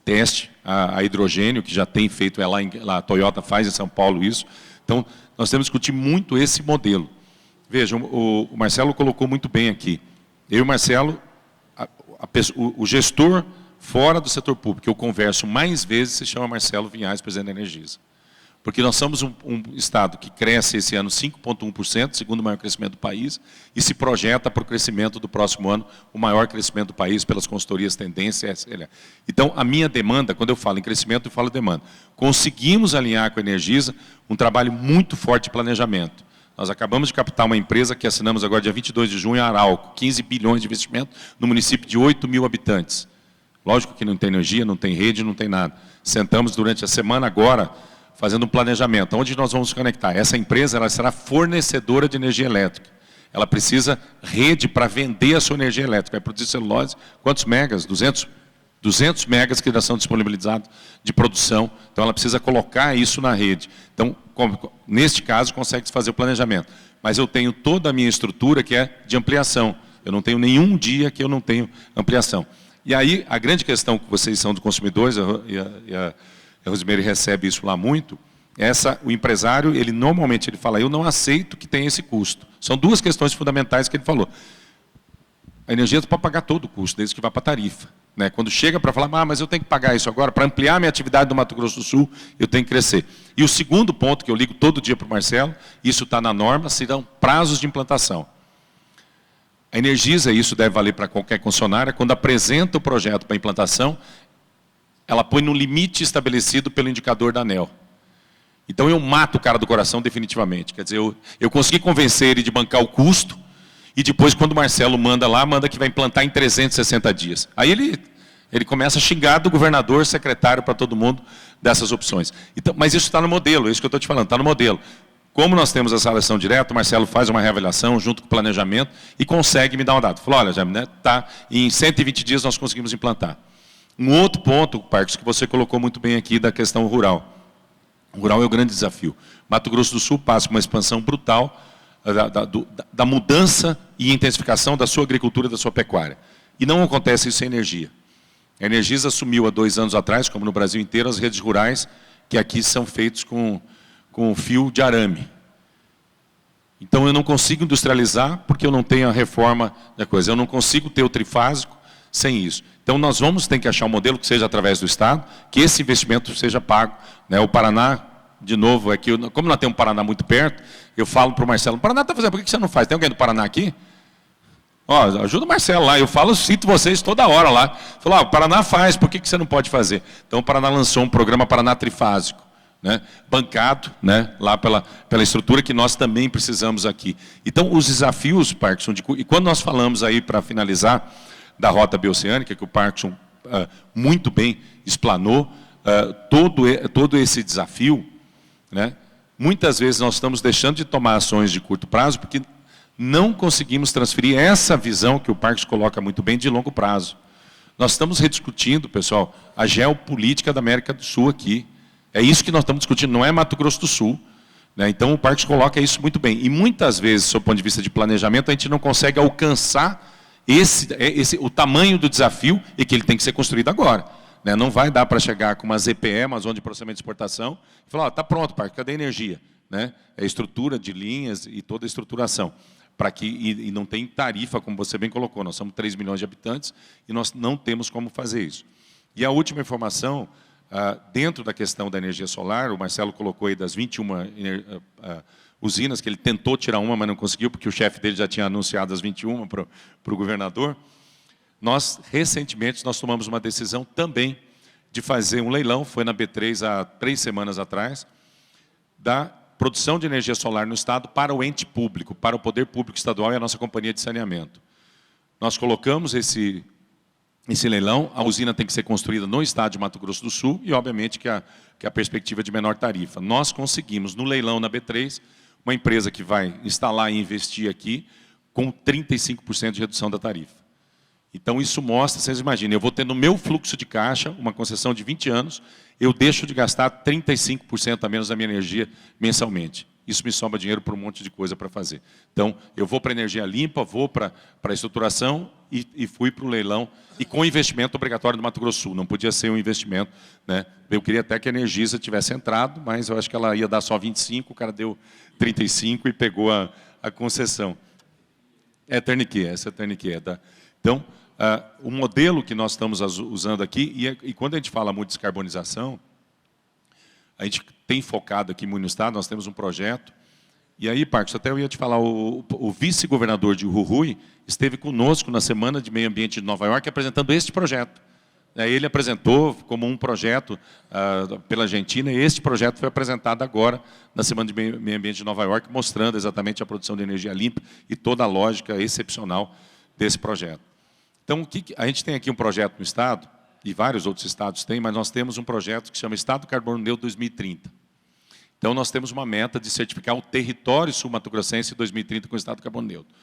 teste a hidrogênio, que já tem feito, a Toyota faz em São Paulo isso. Então, nós temos que discutir muito esse modelo. Vejam, o Marcelo colocou muito bem aqui. Eu e o Marcelo, o gestor fora do setor público, que eu converso mais vezes, se chama Marcelo Vinhais, presidente da Energisa. Porque nós somos um estado que cresce esse ano 5,1%, segundo maior crescimento do país, e se projeta para o crescimento do próximo ano, o maior crescimento do país pelas consultorias Tendência. Então, a minha demanda, quando eu falo em crescimento, eu falo demanda. Conseguimos alinhar com a Energisa um trabalho muito forte de planejamento. Nós acabamos de captar uma empresa que assinamos agora, dia 22 de junho, em Arauco, 15 bilhões de investimento no município de 8 mil habitantes. Lógico que não tem energia, não tem rede, não tem nada. Sentamos durante a semana agora, fazendo um planejamento. Onde nós vamos conectar? Essa empresa ela será fornecedora de energia elétrica. Ela precisa rede para vender a sua energia elétrica. Vai produzir celulose, quantos megas? 200 megas que já são disponibilizados de produção. Então, ela precisa colocar isso na rede. Então, neste caso, consegue fazer o planejamento. Mas eu tenho toda a minha estrutura que é de ampliação. Eu não tenho nenhum dia que eu não tenho ampliação. E aí, a grande questão que vocês são de consumidores, a Rosemary recebe isso lá muito, o empresário, normalmente ele fala, eu não aceito que tenha esse custo. São duas questões fundamentais que ele falou. A energia pode pagar todo o custo, desde que vá para a tarifa. Né? Quando chega para falar, mas eu tenho que pagar isso agora, para ampliar minha atividade no Mato Grosso do Sul, eu tenho que crescer. E o segundo ponto, que eu ligo todo dia para o Marcelo, isso está na norma, serão prazos de implantação. A Energisa, isso deve valer para qualquer concessionária, quando apresenta o projeto para implantação, ela põe no limite estabelecido pelo indicador da ANEEL. Então, eu mato o cara do coração definitivamente. Quer dizer, eu consegui convencer ele de bancar o custo, e depois, quando o Marcelo manda que vai implantar em 360 dias. Aí ele começa a xingar do governador, secretário, para todo mundo dessas opções. Então, mas isso está no modelo, é isso que eu estou te falando, está no modelo. Como nós temos essa relação direta, o Marcelo faz uma reavaliação junto com o planejamento e consegue me dar uma data. Falou, olha, Jaime, né, em 120 dias nós conseguimos implantar. Um outro ponto, Parques, que você colocou muito bem aqui da questão rural. O rural é o grande desafio. Mato Grosso do Sul passa por uma expansão brutal da mudança e intensificação da sua agricultura e da sua pecuária. E não acontece isso sem energia. A Energisa assumiu há 2 anos atrás, como no Brasil inteiro, as redes rurais que aqui são feitos com fio de arame. Então eu não consigo industrializar porque eu não tenho a reforma da coisa. Eu não consigo ter o trifásico sem isso. Então nós vamos ter que achar um modelo que seja através do Estado, que esse investimento seja pago. Né? O Paraná, de novo, é que como nós temos um Paraná muito perto, eu falo para o Marcelo, o Paraná está fazendo, por que você não faz? Tem alguém do Paraná aqui? Ó, ajuda o Marcelo lá, eu cito vocês toda hora lá. Falo, o Paraná faz, por que você não pode fazer? Então o Paraná lançou um programa Paraná Trifásico, né, bancado, né, lá pela estrutura que nós também precisamos aqui. Então os desafios, Parkinson, e quando nós falamos aí, para finalizar, da rota bioceânica, que o Parkinson muito bem explanou, todo esse desafio, né, muitas vezes nós estamos deixando de tomar ações de curto prazo, porque não conseguimos transferir essa visão que o Parkinson coloca muito bem de longo prazo. Nós estamos rediscutindo, pessoal, a geopolítica da América do Sul aqui. É isso que nós estamos discutindo, não é Mato Grosso do Sul. Né? Então o Parkinson coloca isso muito bem. E muitas vezes, do ponto de vista de planejamento, a gente não consegue alcançar o tamanho do desafio e que ele tem que ser construído agora. Né? Não vai dar para chegar com uma ZPE, uma zona de processamento de exportação, e falar, está pronto, Parkinson, cadê a energia? Né? É a estrutura de linhas e toda a estruturação. E não tem tarifa, como você bem colocou, nós somos 3 milhões de habitantes e nós não temos como fazer isso. E a última informação, dentro da questão da energia solar, o Marcelo colocou aí das 21 usinas, que ele tentou tirar uma, mas não conseguiu, porque o chefe dele já tinha anunciado as 21 para o governador. Recentemente, nós tomamos uma decisão também de fazer um leilão, foi na B3 há 3 semanas atrás, da produção de energia solar no Estado para o ente público, para o poder público estadual e a nossa companhia de saneamento. Nós colocamos esse leilão, a usina tem que ser construída no Estado de Mato Grosso do Sul e, obviamente, que a perspectiva de menor tarifa. Nós conseguimos, no leilão na B3, uma empresa que vai instalar e investir aqui com 35% de redução da tarifa. Então, isso mostra, vocês imaginem, eu vou ter no meu fluxo de caixa, uma concessão de 20 anos, eu deixo de gastar 35% a menos da minha energia mensalmente. Isso me sobra dinheiro para um monte de coisa para fazer. Então, eu vou para a energia limpa, vou para a estruturação e fui para o leilão, e com investimento obrigatório do Mato Grosso do Sul. Não podia ser um investimento. Né? Eu queria até que a Energisa tivesse entrado, mas eu acho que ela ia dar só 25, o cara deu 35 e pegou a concessão. É Turnkey, essa é Turnkey. Tá? Então, o modelo que nós estamos usando aqui, e quando a gente fala muito de descarbonização, a gente tem focado aqui muito no Estado, nós temos um projeto, e aí, Parkinson, até eu ia te falar, o vice-governador de Jujuy esteve conosco na Semana de Meio Ambiente de Nova York apresentando este projeto. Ele apresentou como um projeto pela Argentina, e este projeto foi apresentado agora na Semana de Meio Ambiente de Nova York, mostrando exatamente a produção de energia limpa e toda a lógica excepcional desse projeto. Então, a gente tem aqui um projeto no Estado, e vários outros estados têm, mas nós temos um projeto que se chama Estado Carbono Neutro 2030. Então, nós temos uma meta de certificar o território sul-mato-grossense em 2030 com o Estado Carbono Neutro.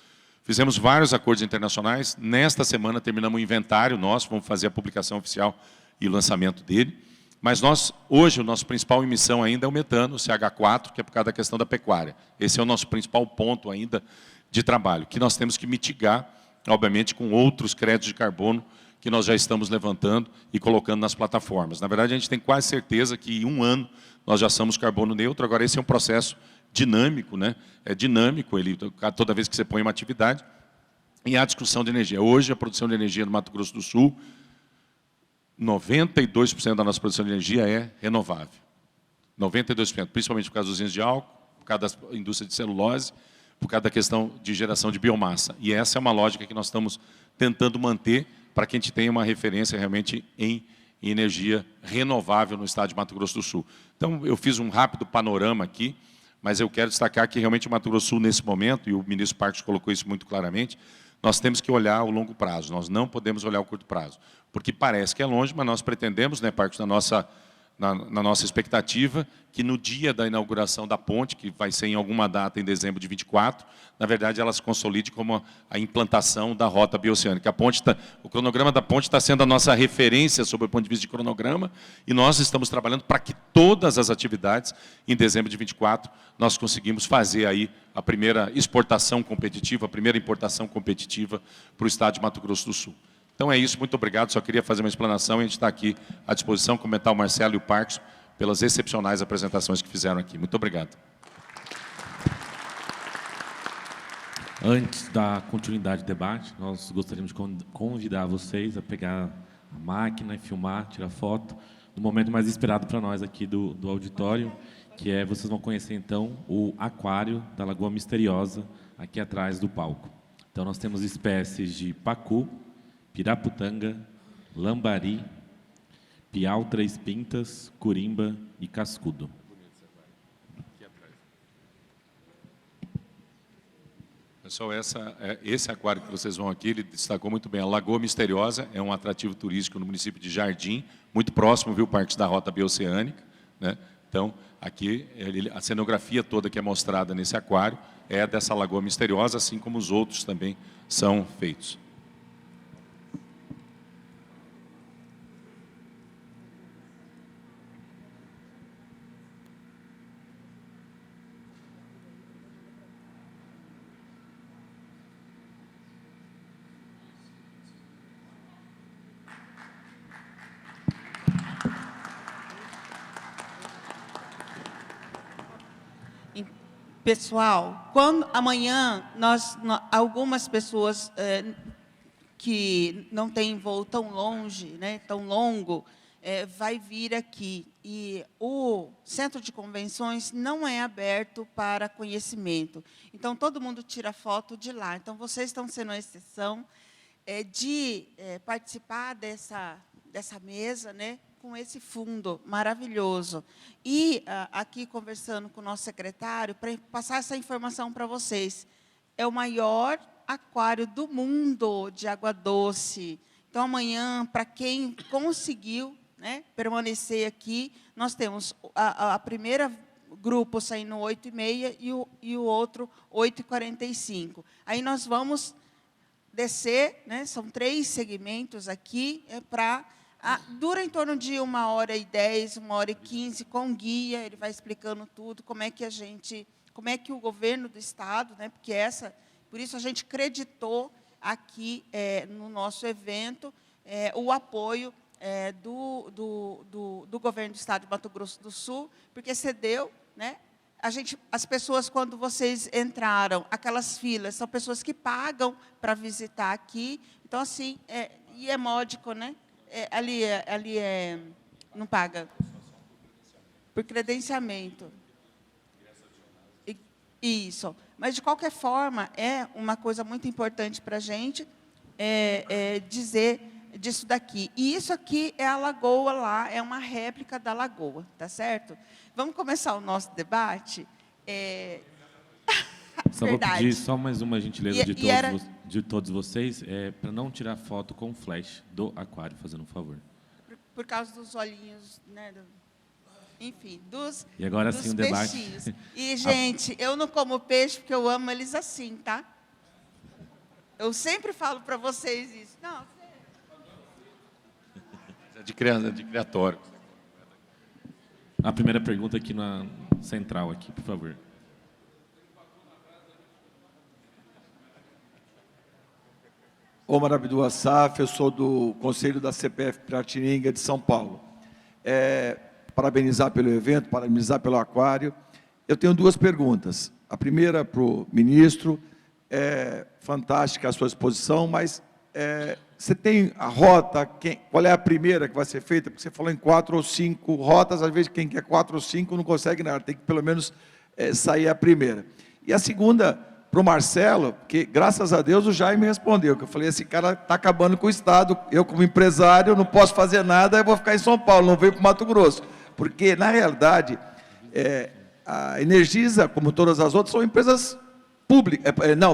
Fizemos vários acordos internacionais. Nesta semana, terminamos o inventário nosso, vamos fazer a publicação oficial e o lançamento dele. Mas hoje, a nossa principal emissão ainda é o metano, o CH4, que é por causa da questão da pecuária. Esse é o nosso principal ponto ainda de trabalho, que nós temos que mitigar, obviamente, com outros créditos de carbono que nós já estamos levantando e colocando nas plataformas. Na verdade, a gente tem quase certeza que em 1 ano nós já somos carbono neutro. Agora, esse é um processo dinâmico, né? É dinâmico, toda vez que você põe uma atividade. E a discussão de energia. Hoje, a produção de energia no Mato Grosso do Sul, 92% da nossa produção de energia é renovável. 92%, principalmente por causa dos usinas de álcool, por causa da indústria de celulose, por causa da questão de geração de biomassa. E essa é uma lógica que nós estamos tentando manter para que a gente tenha uma referência realmente em energia renovável no estado de Mato Grosso do Sul. Então, eu fiz um rápido panorama aqui, mas eu quero destacar que realmente o Mato Grosso do Sul, nesse momento, e o ministro Parkinson colocou isso muito claramente, nós temos que olhar o longo prazo, nós não podemos olhar o curto prazo. Porque parece que é longe, mas nós pretendemos, né, Parkinson, na nossa expectativa, que no dia da inauguração da ponte, que vai ser em alguma data em dezembro de 24, na verdade, ela se consolide como a implantação da rota bioceânica. O cronograma da ponte está sendo a nossa referência sob o ponto de vista de cronograma, e nós estamos trabalhando para que todas as atividades, em dezembro de 24, nós conseguimos fazer aí a primeira exportação competitiva, a primeira importação competitiva para o estado de Mato Grosso do Sul. Então é isso, muito obrigado. Só queria fazer uma explanação e a gente está aqui à disposição, comentar o Marcelo e o Parques pelas excepcionais apresentações que fizeram aqui. Muito obrigado. Antes da continuidade do debate, nós gostaríamos de convidar vocês a pegar a máquina e filmar, tirar foto, no momento mais esperado para nós aqui do auditório, que é, vocês vão conhecer então o aquário da Lagoa Misteriosa, aqui atrás do palco. Então nós temos espécies de pacu, piraputanga, lambari, piau três pintas, curimba e cascudo. Pessoal, esse aquário que vocês vão aqui, ele destacou muito bem. A Lagoa Misteriosa é um atrativo turístico no município de Jardim, muito próximo, viu, Parques da Rota Bioceânica, né? Então, aqui, a cenografia toda que é mostrada nesse aquário é dessa Lagoa Misteriosa, assim como os outros também são feitos. Pessoal, amanhã algumas pessoas que não têm voo tão longe, né, tão longo, vai vir aqui. E o centro de convenções não é aberto para conhecimento. Então, todo mundo tira foto de lá. Então, vocês estão sendo a exceção de participar dessa mesa, né, com esse fundo maravilhoso. E, aqui, conversando com o nosso secretário, para passar essa informação para vocês, é o maior aquário do mundo de água doce. Então, amanhã, para quem conseguiu, né, permanecer aqui, nós temos a primeira grupo saindo 8h30 e o outro 8h45. Aí nós vamos descer, né, são 3 segmentos aqui, para... dura em torno de 1h10, 1h15, com guia, ele vai explicando tudo, como é que o governo do Estado, né, porque por isso a gente acreditou aqui no nosso evento o apoio do governo do Estado de Mato Grosso do Sul, porque cedeu, né? As pessoas, quando vocês entraram, aquelas filas, são pessoas que pagam para visitar aqui, então, assim, e é módico, né? Ali não paga. Por credenciamento. Isso. Mas, de qualquer forma, é uma coisa muito importante para a gente dizer disso daqui. E isso aqui é a lagoa lá, é uma réplica da lagoa, tá certo? Vamos começar o nosso debate? Só vou pedir só mais uma gentileza de todos vocês, para não tirar foto com flash do aquário, fazendo um favor. Por causa dos olhinhos, né? Enfim, e agora sim o debate. Peixinhos. E, gente, eu não como peixe porque eu amo eles assim, tá? Eu sempre falo para vocês isso. Não, é de criatório. A primeira pergunta aqui na central, aqui, por favor. Omar Abdul Assaf, eu sou do Conselho da CPF Piratininga de São Paulo. Parabenizar pelo evento, parabenizar pelo aquário. Eu tenho 2 perguntas. A primeira para o ministro, fantástica a sua exposição, mas você tem a rota, qual é a primeira que vai ser feita? Porque você falou em 4 ou 5 rotas, às vezes quem quer 4 ou 5 não consegue nada, tem que pelo menos sair a primeira. E a segunda, para o Marcelo, que graças a Deus o Jaime respondeu, que eu falei, esse cara está acabando com o Estado, eu como empresário não posso fazer nada, eu vou ficar em São Paulo, não venho para o Mato Grosso. Porque, na realidade, a Energisa, como todas as outras, são empresas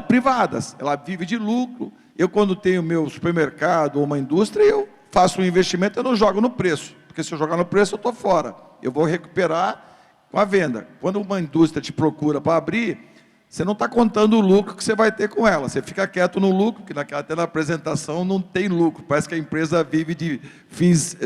privadas, ela vive de lucro. Eu, quando tenho meu supermercado ou uma indústria, eu faço um investimento, eu não jogo no preço, porque se eu jogar no preço, eu estou fora. Eu vou recuperar com a venda. Quando uma indústria te procura para abrir, você não está contando o lucro que você vai ter com ela. Você fica quieto no lucro, que até na apresentação não tem lucro. Parece que a empresa vive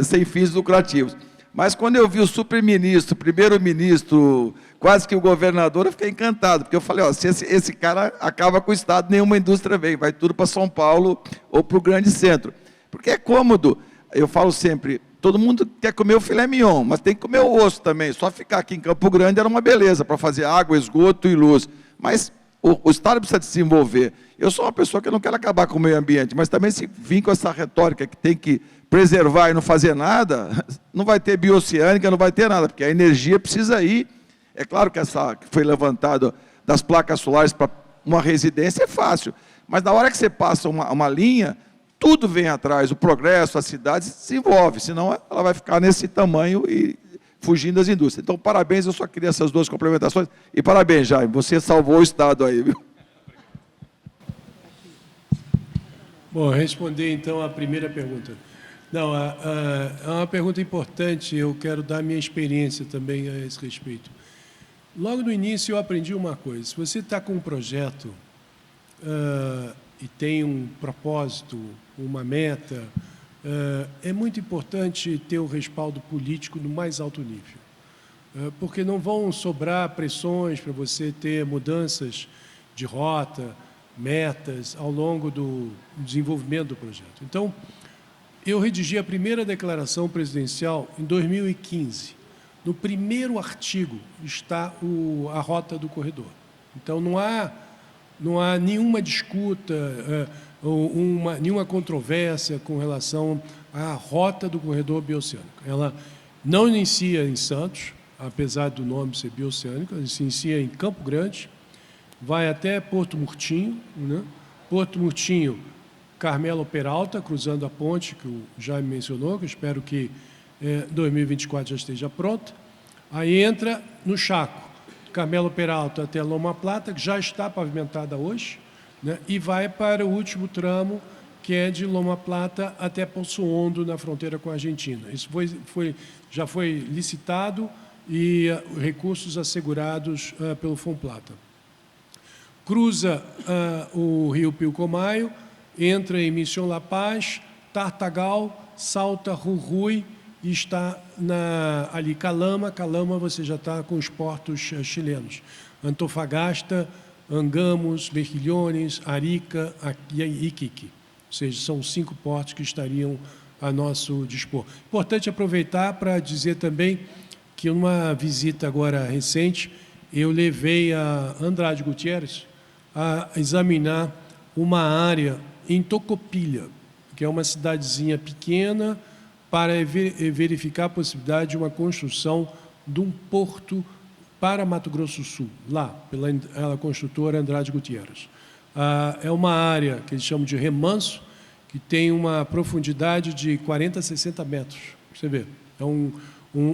sem fins lucrativos. Mas quando eu vi o superministro, o primeiro-ministro, quase que o governador, eu fiquei encantado, porque eu falei, se esse cara acaba com o Estado, nenhuma indústria vem, vai tudo para São Paulo ou para o grande centro. porque é cômodo. Eu falo sempre, todo mundo quer comer o filé mignon, mas tem que comer o osso também. Só ficar aqui em Campo Grande era uma beleza, para fazer água, esgoto e luz. Mas o Estado precisa se desenvolver. Eu sou uma pessoa que não quero acabar com o meio ambiente, mas também se vir com essa retórica que tem que preservar e não fazer nada, não vai ter bioceânica, não vai ter nada, porque a energia precisa ir. É claro que essa que foi levantado das placas solares para uma residência é fácil, mas na hora que você passa uma linha, tudo vem atrás, o progresso, a cidade se desenvolve, senão ela vai ficar nesse tamanho e fugindo das indústrias. Então, parabéns, eu só queria essas duas complementações, e parabéns, Jaime, você salvou o Estado aí, viu? Bom, responder então a primeira pergunta. Não, é uma pergunta importante, eu quero dar minha experiência também a esse respeito. Logo no início eu aprendi uma coisa, se você está com um projeto e tem um propósito, uma meta, é muito importante ter o respaldo político no mais alto nível, porque não vão sobrar pressões para você ter mudanças de rota, metas ao longo do desenvolvimento do projeto. Então, eu redigi a primeira declaração presidencial em 2015. No primeiro artigo está a rota do corredor. Então, não há nenhuma disputa, nenhuma controvérsia com relação à rota do corredor bioceânico. Ela não inicia em Santos, apesar do nome ser bioceânico, ela se inicia em Campo Grande, vai até Porto Murtinho, né? Porto Murtinho, Carmelo Peralta, cruzando a ponte, que o Jaime mencionou, que eu espero que 2024 já esteja pronta. Aí entra no Chaco, Carmelo Peralta até Loma Plata, que já está pavimentada hoje, né? E vai para o último tramo, que é de Loma Plata até Poço Hondo, na fronteira com a Argentina. Isso já foi licitado e recursos assegurados pelo Fomplata. Cruza o rio Pilcomayo, entra em Mission La Paz, Tartagal, salta Jujuy e está ali Calama. Calama você já está com os portos chilenos. Antofagasta, Angamos, Mejillones, Arica e Iquique. Ou seja, são 5 portos que estariam a nosso dispor. Importante aproveitar para dizer também que numa visita agora recente, eu levei a Andrade Gutierrez a examinar uma área em Tocopilha, que é uma cidadezinha pequena, para verificar a possibilidade de uma construção de um porto para Mato Grosso do Sul, lá, pela construtora Andrade Gutierrez. É uma área que eles chamam de remanso, que tem uma profundidade de 40 a 60 metros. Você vê, é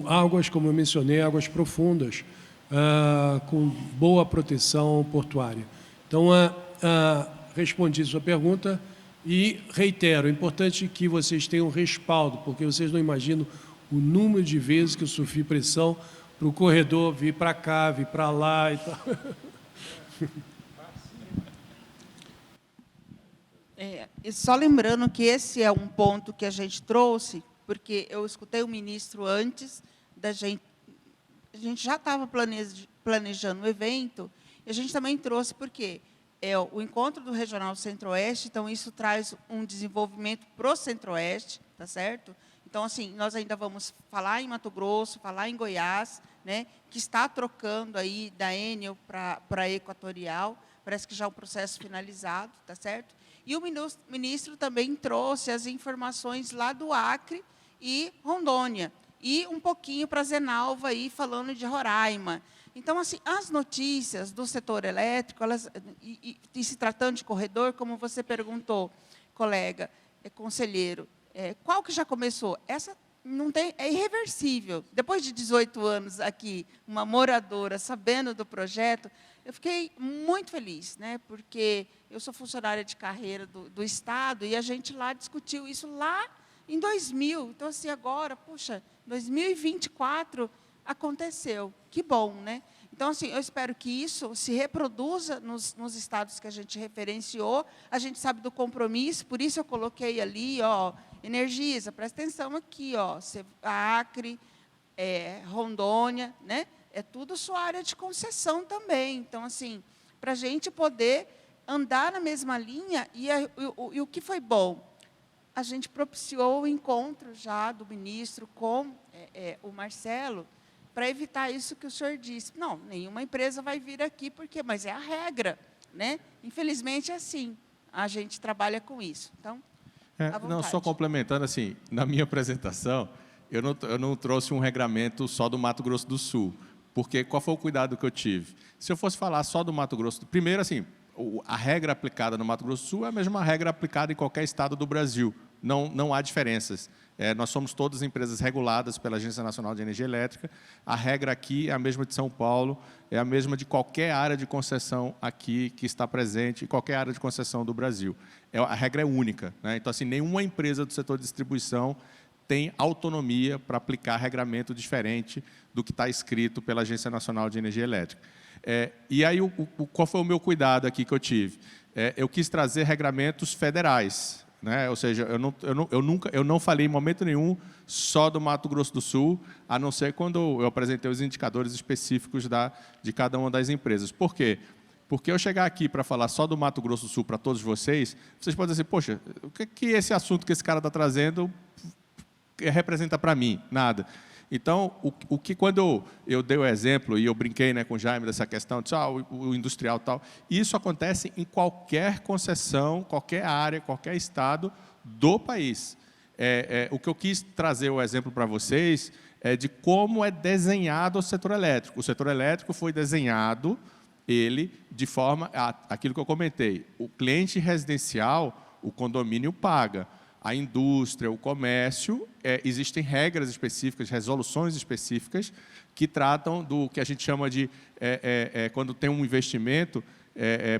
águas, como eu mencionei, águas profundas, com boa proteção portuária. Então, respondi a sua pergunta e reitero, é importante que vocês tenham respaldo, porque vocês não imaginam o número de vezes que eu sofri pressão para o corredor vir para cá, vir para lá e tal. E só lembrando que esse é um ponto que a gente trouxe, porque eu escutei o ministro antes da gente, a gente já estava planejando o evento, e a gente também trouxe porque o encontro do Regional Centro-Oeste, então isso traz um desenvolvimento para o Centro-Oeste, tá certo? Então, assim, nós ainda vamos falar em Mato Grosso, falar em Goiás, né, que está trocando aí da Enel para a Equatorial, parece que já é um processo finalizado, tá certo? E o ministro também trouxe as informações lá do Acre e Rondônia, e um pouquinho para Zenalva, aí, falando de Roraima. Então, assim, as notícias do setor elétrico, e se tratando de corredor, como você perguntou, colega, conselheiro, qual que já começou? Essa não tem, é irreversível. Depois de 18 anos aqui, uma moradora, sabendo do projeto, eu fiquei muito feliz, né? Porque eu sou funcionária de carreira do Estado e a gente lá discutiu isso lá em 2000. Então, assim, agora, puxa, 2024 aconteceu. Que bom, né? Então, assim, eu espero que isso se reproduza nos estados que a gente referenciou. A gente sabe do compromisso, por isso eu coloquei ali, ó, Energisa, presta atenção aqui, ó, Acre, Rondônia, né? É tudo sua área de concessão também. Então, assim, para a gente poder andar na mesma linha, e o que foi bom? a gente propiciou o encontro já do ministro com o Marcelo, para evitar isso que o senhor disse. Não, nenhuma empresa vai vir aqui, mas é a regra, né? Infelizmente é assim, a gente trabalha com isso. Então, à Não, vontade. só complementando, assim, na minha apresentação, eu não trouxe um regramento só do Mato Grosso do Sul, porque qual foi o cuidado que eu tive? Se eu fosse falar só do Mato Grosso do Sul, primeiro, assim, a regra aplicada no Mato Grosso do Sul é a mesma regra aplicada em qualquer estado do Brasil. Não há diferenças. Nós somos todas empresas reguladas pela Agência Nacional de Energia Elétrica. A regra aqui é a mesma de São Paulo, é a mesma de qualquer área de concessão aqui que está presente, em qualquer área de concessão do Brasil. A regra é única, né? Então, assim, nenhuma empresa do setor de distribuição tem autonomia para aplicar regramento diferente do que está escrito pela Agência Nacional de Energia Elétrica. E aí, qual foi o meu cuidado aqui que eu tive? Eu quis trazer regramentos federais, né? Ou seja, eu não falei em momento nenhum só do Mato Grosso do Sul, a não ser quando eu apresentei os indicadores específicos de cada uma das empresas. Por quê? Porque eu chegar aqui para falar só do Mato Grosso do Sul para todos vocês podem dizer, poxa, o que esse assunto que esse cara está trazendo representa para mim? Nada. Então, o que quando eu dei o exemplo, e eu brinquei, né, com o Jaime dessa questão, de o industrial e tal, isso acontece em qualquer concessão, qualquer área, qualquer estado do país. O que eu quis trazer o exemplo para vocês é de como é desenhado o setor elétrico. O setor elétrico foi desenhado, ele, de forma, aquilo que eu comentei, o cliente residencial, o condomínio paga. A indústria, o comércio, existem regras específicas, resoluções específicas que tratam do que a gente chama de, quando tem um investimento,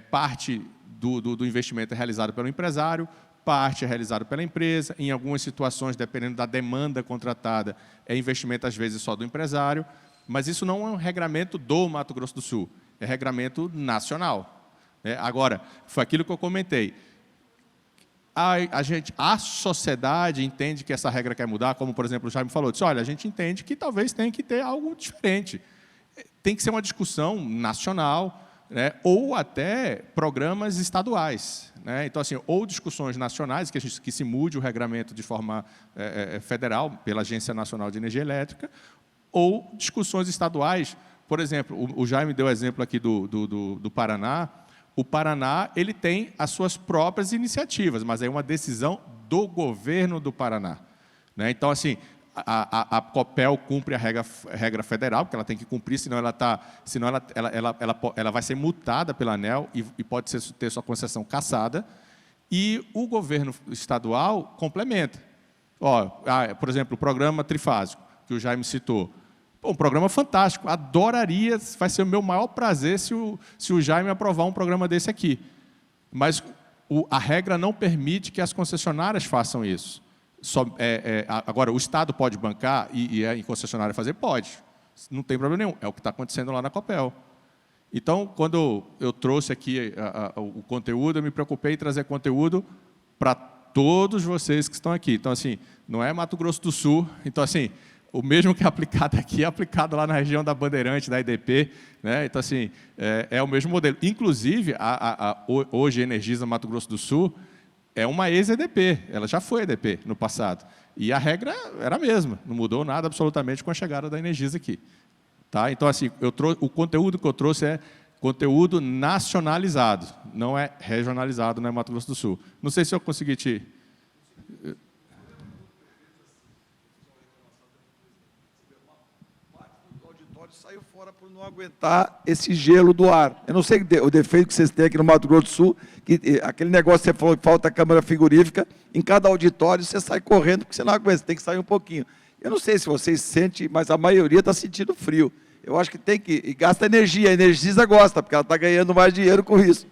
parte do investimento é realizado pelo empresário, parte é realizado pela empresa, em algumas situações, dependendo da demanda contratada, é investimento, às vezes, só do empresário, mas isso não é um regramento do Mato Grosso do Sul, é regramento nacional. Agora, foi aquilo que eu comentei. A sociedade entende que essa regra quer mudar, como, por exemplo, o Jaime falou, disse, olha, a gente entende que talvez tenha que ter algo diferente. Tem que ser uma discussão nacional, né, ou até programas estaduais. Né? Então, assim, ou discussões nacionais, que se mude o regramento de forma federal, pela Agência Nacional de Energia Elétrica, ou discussões estaduais. Por exemplo, o Jaime deu o exemplo aqui do Paraná. O Paraná ele tem as suas próprias iniciativas, mas é uma decisão do governo do Paraná. Né? Então, assim, a Copel cumpre a regra federal, porque ela tem que cumprir, senão ela vai ser multada pela ANEEL e pode ter sua concessão cassada. E o governo estadual complementa. Por exemplo, o programa trifásico, que o Jaime citou. Um programa fantástico, adoraria, vai ser o meu maior prazer se o Jaime aprovar um programa desse aqui. Mas a regra não permite que as concessionárias façam isso. Agora, o Estado pode bancar e a concessionária fazer? Pode, não tem problema nenhum, é o que está acontecendo lá na Copel. Então, quando eu trouxe aqui o conteúdo, eu me preocupei em trazer conteúdo para todos vocês que estão aqui. Então, assim, não é Mato Grosso do Sul, então, assim, o mesmo que é aplicado aqui é aplicado lá na região da Bandeirante, da EDP. Né? Então, assim, é o mesmo modelo. Inclusive, hoje a Energisa Mato Grosso do Sul é uma ex-EDP. Ela já foi EDP no passado. E a regra era a mesma. Não mudou nada absolutamente com a chegada da Energisa aqui. Tá? Então, assim, o conteúdo que eu trouxe é conteúdo nacionalizado. Não é regionalizado no Mato Grosso do Sul. Não sei se eu consegui te... Saiu fora por não aguentar esse gelo do ar. Eu não sei o defeito que vocês têm aqui no Mato Grosso do Sul, que aquele negócio que você falou que falta câmara frigorífica, em cada auditório você sai correndo, porque você não aguenta, você tem que sair um pouquinho. Eu não sei se vocês sentem, mas a maioria está sentindo frio. Eu acho que tem que... E gasta energia, a Energisa gosta, porque ela está ganhando mais dinheiro com isso.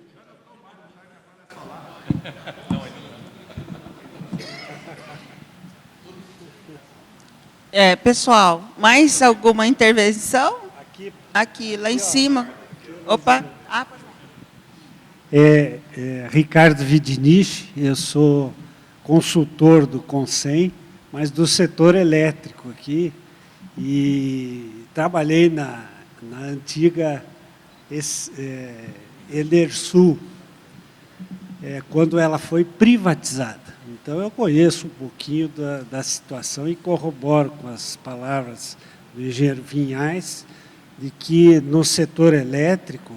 Pessoal, mais alguma intervenção? Aqui, lá em cima. Opa. Ricardo Vidinich, eu sou consultor do Consem, mas do setor elétrico aqui, e trabalhei na antiga Enersul, quando ela foi privatizada. Então, eu conheço um pouquinho da situação e corroboro com as palavras do engenheiro Vinhais, de que no setor elétrico,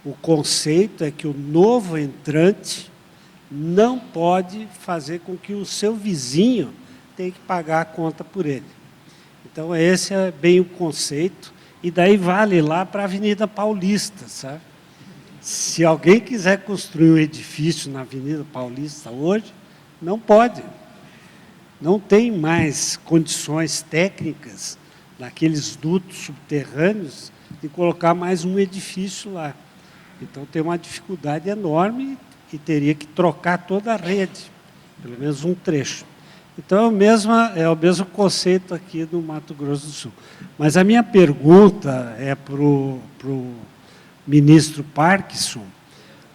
o conceito é que o novo entrante não pode fazer com que o seu vizinho tenha que pagar a conta por ele. Então, esse é bem o conceito, e daí vale lá para a Avenida Paulista, sabe? Se alguém quiser construir um edifício na Avenida Paulista hoje, não pode. Não tem mais condições técnicas naqueles dutos subterrâneos de colocar mais um edifício lá. Então, tem uma dificuldade enorme e teria que trocar toda a rede, pelo menos um trecho. Então, é o mesmo conceito aqui no Mato Grosso do Sul. Mas a minha pergunta é para o ministro Parkinson,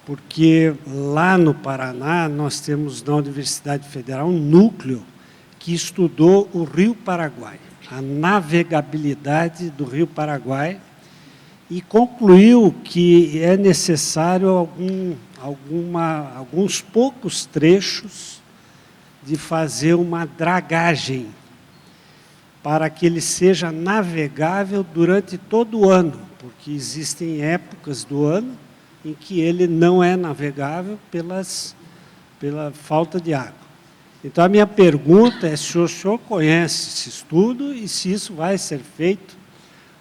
porque lá no Paraná nós temos na Universidade Federal um núcleo que estudou o Rio Paraguai, a navegabilidade do Rio Paraguai, e concluiu que é necessário alguns poucos trechos de fazer uma dragagem para que ele seja navegável durante todo o ano, porque existem épocas do ano em que ele não é navegável pela falta de água. Então, a minha pergunta é se o senhor conhece esse estudo e se isso vai ser feito,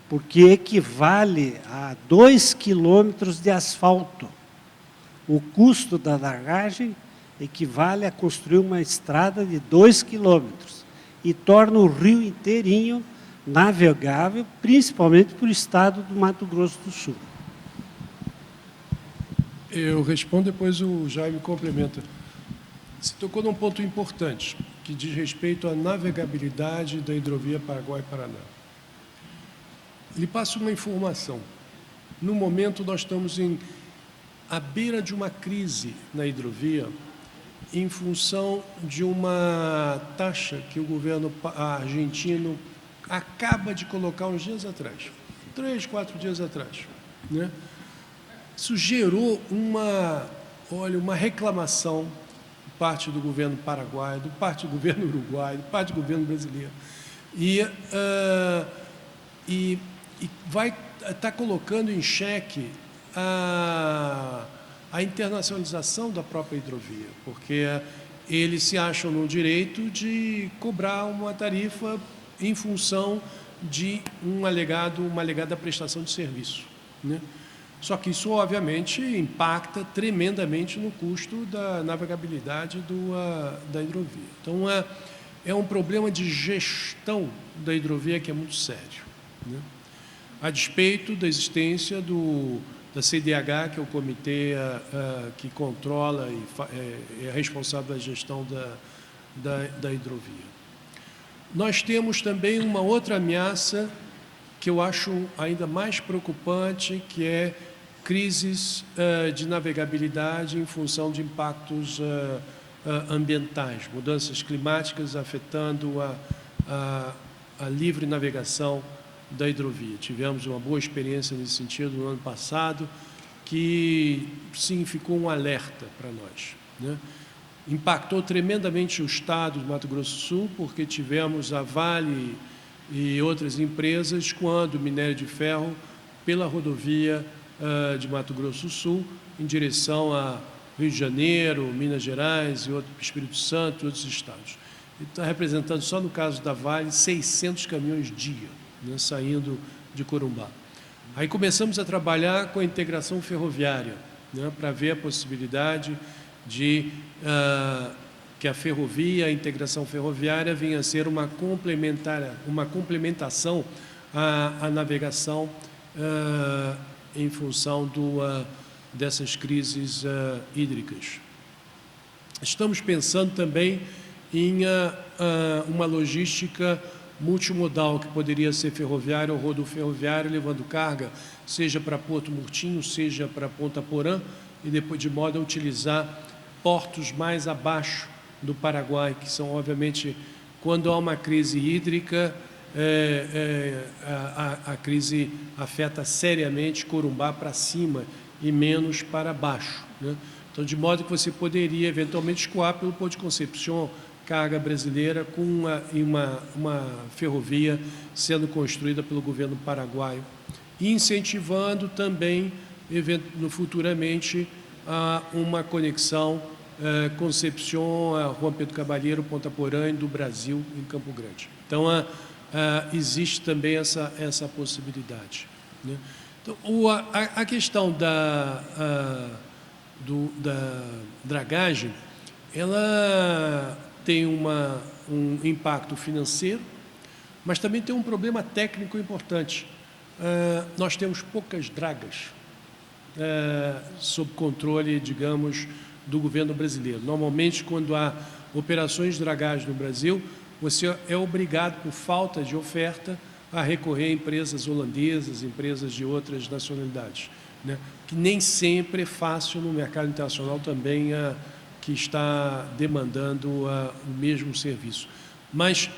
porque equivale a 2 quilômetros de asfalto. O custo da dragagem equivale a construir uma estrada de 2 quilômetros e torna o rio inteirinho navegável, principalmente para o estado do Mato Grosso do Sul. Eu respondo, depois o Jaime complementa. Você tocou num ponto importante, que diz respeito à navegabilidade da hidrovia Paraguai-Paraná. Lhe passo uma informação. No momento, nós estamos à beira de uma crise na hidrovia, em função de uma taxa que o governo argentino acaba de colocar uns dias atrás, 3, 4 dias atrás, né? Isso gerou uma reclamação por parte do governo paraguaio, do parte do governo uruguaio, do parte do governo brasileiro. E vai estar colocando em xeque a internacionalização da própria hidrovia, porque eles se acham no direito de cobrar uma tarifa em função de uma alegada prestação de serviço, né? Só que isso, obviamente, impacta tremendamente no custo da navegabilidade da hidrovia. Então, é um problema de gestão da hidrovia que é muito sério, né? A despeito da existência da CDH, que é o comitê que controla e é responsável pela gestão da hidrovia. Nós temos também uma outra ameaça que eu acho ainda mais preocupante, que é crises de navegabilidade em função de impactos ambientais, mudanças climáticas afetando a livre navegação da hidrovia. Tivemos uma boa experiência nesse sentido no ano passado, que significou um alerta para nós, né? Impactou tremendamente o estado do Mato Grosso do Sul, porque tivemos a Vale e outras empresas quando o minério de ferro pela rodovia de Mato Grosso do Sul em direção a Rio de Janeiro, Minas Gerais e Espírito Santo e outros estados. Está representando, só no caso da Vale, 600 caminhões dia, né, saindo de Corumbá. Aí começamos a trabalhar com a integração ferroviária, né, para ver a possibilidade de que a ferrovia, a integração ferroviária venha a ser uma complementação à navegação em função dessas crises hídricas. Estamos pensando também em uma logística multimodal, que poderia ser ferroviária ou rodoferroviária, levando carga, seja para Porto Murtinho, seja para Ponta Porã, e depois de modo a utilizar portos mais abaixo do Paraguai, que são, obviamente, quando há uma crise hídrica, a crise afeta seriamente Corumbá para cima e menos para baixo, né? Então, de modo que você poderia, eventualmente, escoar pelo Porto de Concepción, carga brasileira, com uma ferrovia sendo construída pelo governo paraguaio, e incentivando também, futuramente, uma conexão Concepción, Juan Pedro Cavalheiro, Ponta Porã do Brasil em Campo Grande. Então, existe também essa possibilidade, né? Então, a questão da dragagem, ela tem um impacto financeiro, mas também tem um problema técnico importante. Nós temos poucas dragas sob controle, digamos, do governo brasileiro. Normalmente, quando há operações de dragagem no Brasil, você é obrigado, por falta de oferta, a recorrer a empresas holandesas, empresas de outras nacionalidades, né? Que nem sempre é fácil no mercado internacional também, que está demandando o mesmo serviço. Mas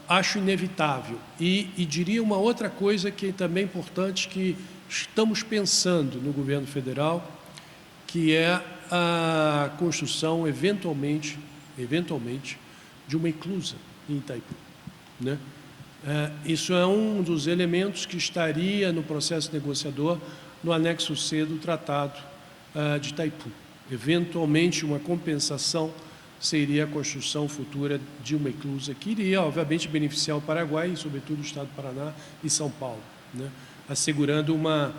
acho inevitável. E diria uma outra coisa que é também importante, que estamos pensando no governo federal, que é a construção, eventualmente, de uma inclusa em Itaipu, né? Isso é um dos elementos que estaria no processo negociador no anexo C do Tratado de Itaipu. Eventualmente, uma compensação seria a construção futura de uma inclusa, que iria, obviamente, beneficiar o Paraguai, e, sobretudo, o Estado do Paraná e São Paulo, né? Assegurando uma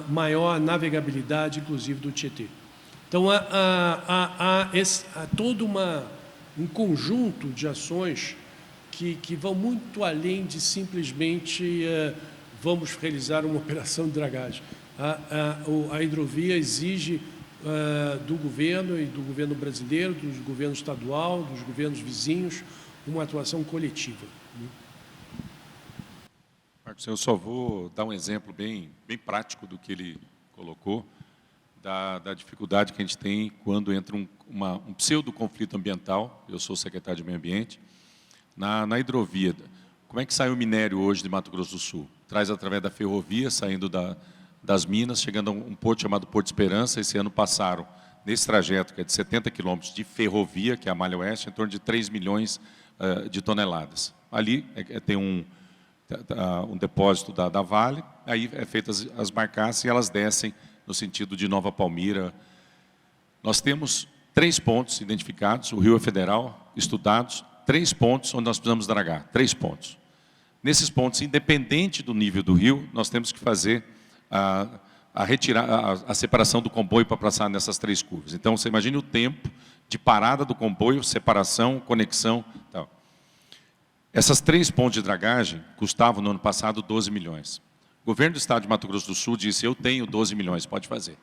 maior navegabilidade, inclusive, do Tietê. Então, há todo um conjunto de ações que vão muito além de simplesmente vamos realizar uma operação de dragagem. A hidrovia exige do governo e do governo brasileiro, do governo estadual, dos governos vizinhos, uma atuação coletiva. Marcos, eu só vou dar um exemplo bem prático do que ele colocou, da dificuldade que a gente tem quando entra um pseudo-conflito ambiental. Eu sou secretário de Meio Ambiente. Na hidrovia, como é que sai o minério hoje de Mato Grosso do Sul? Traz através da ferrovia, saindo das minas, chegando a um porto chamado Porto Esperança. Esse ano passaram, nesse trajeto, que é de 70 quilômetros de ferrovia, que é a Malha Oeste, em torno de 3 milhões de toneladas. Ali tem um depósito da Vale, aí é feitas as barcaças e elas descem no sentido de Nova Palmira. Nós temos 3 pontos identificados, o Rio é federal, estudados, 3 pontos onde nós precisamos dragar, 3 pontos. Nesses pontos, independente do nível do rio, nós temos que fazer a separação do comboio para passar nessas 3 curvas. Então, você imagine o tempo de parada do comboio, separação, conexão, tal. Essas 3 pontes de dragagem custavam, no ano passado, 12 milhões. O governo do Estado de Mato Grosso do Sul disse, eu tenho 12 milhões, pode fazer.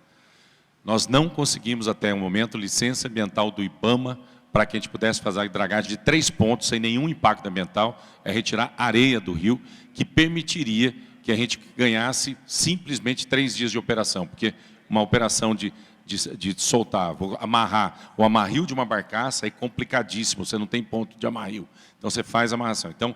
Nós não conseguimos, até o momento, licença ambiental do IBAMA para que a gente pudesse fazer a dragagem de 3 pontos, sem nenhum impacto ambiental, retirar areia do rio, que permitiria que a gente ganhasse simplesmente 3 dias de operação, porque uma operação de soltar, amarrar, o amarrio de uma barcaça é complicadíssimo, você não tem ponto de amarrio, então você faz a amarração. Então,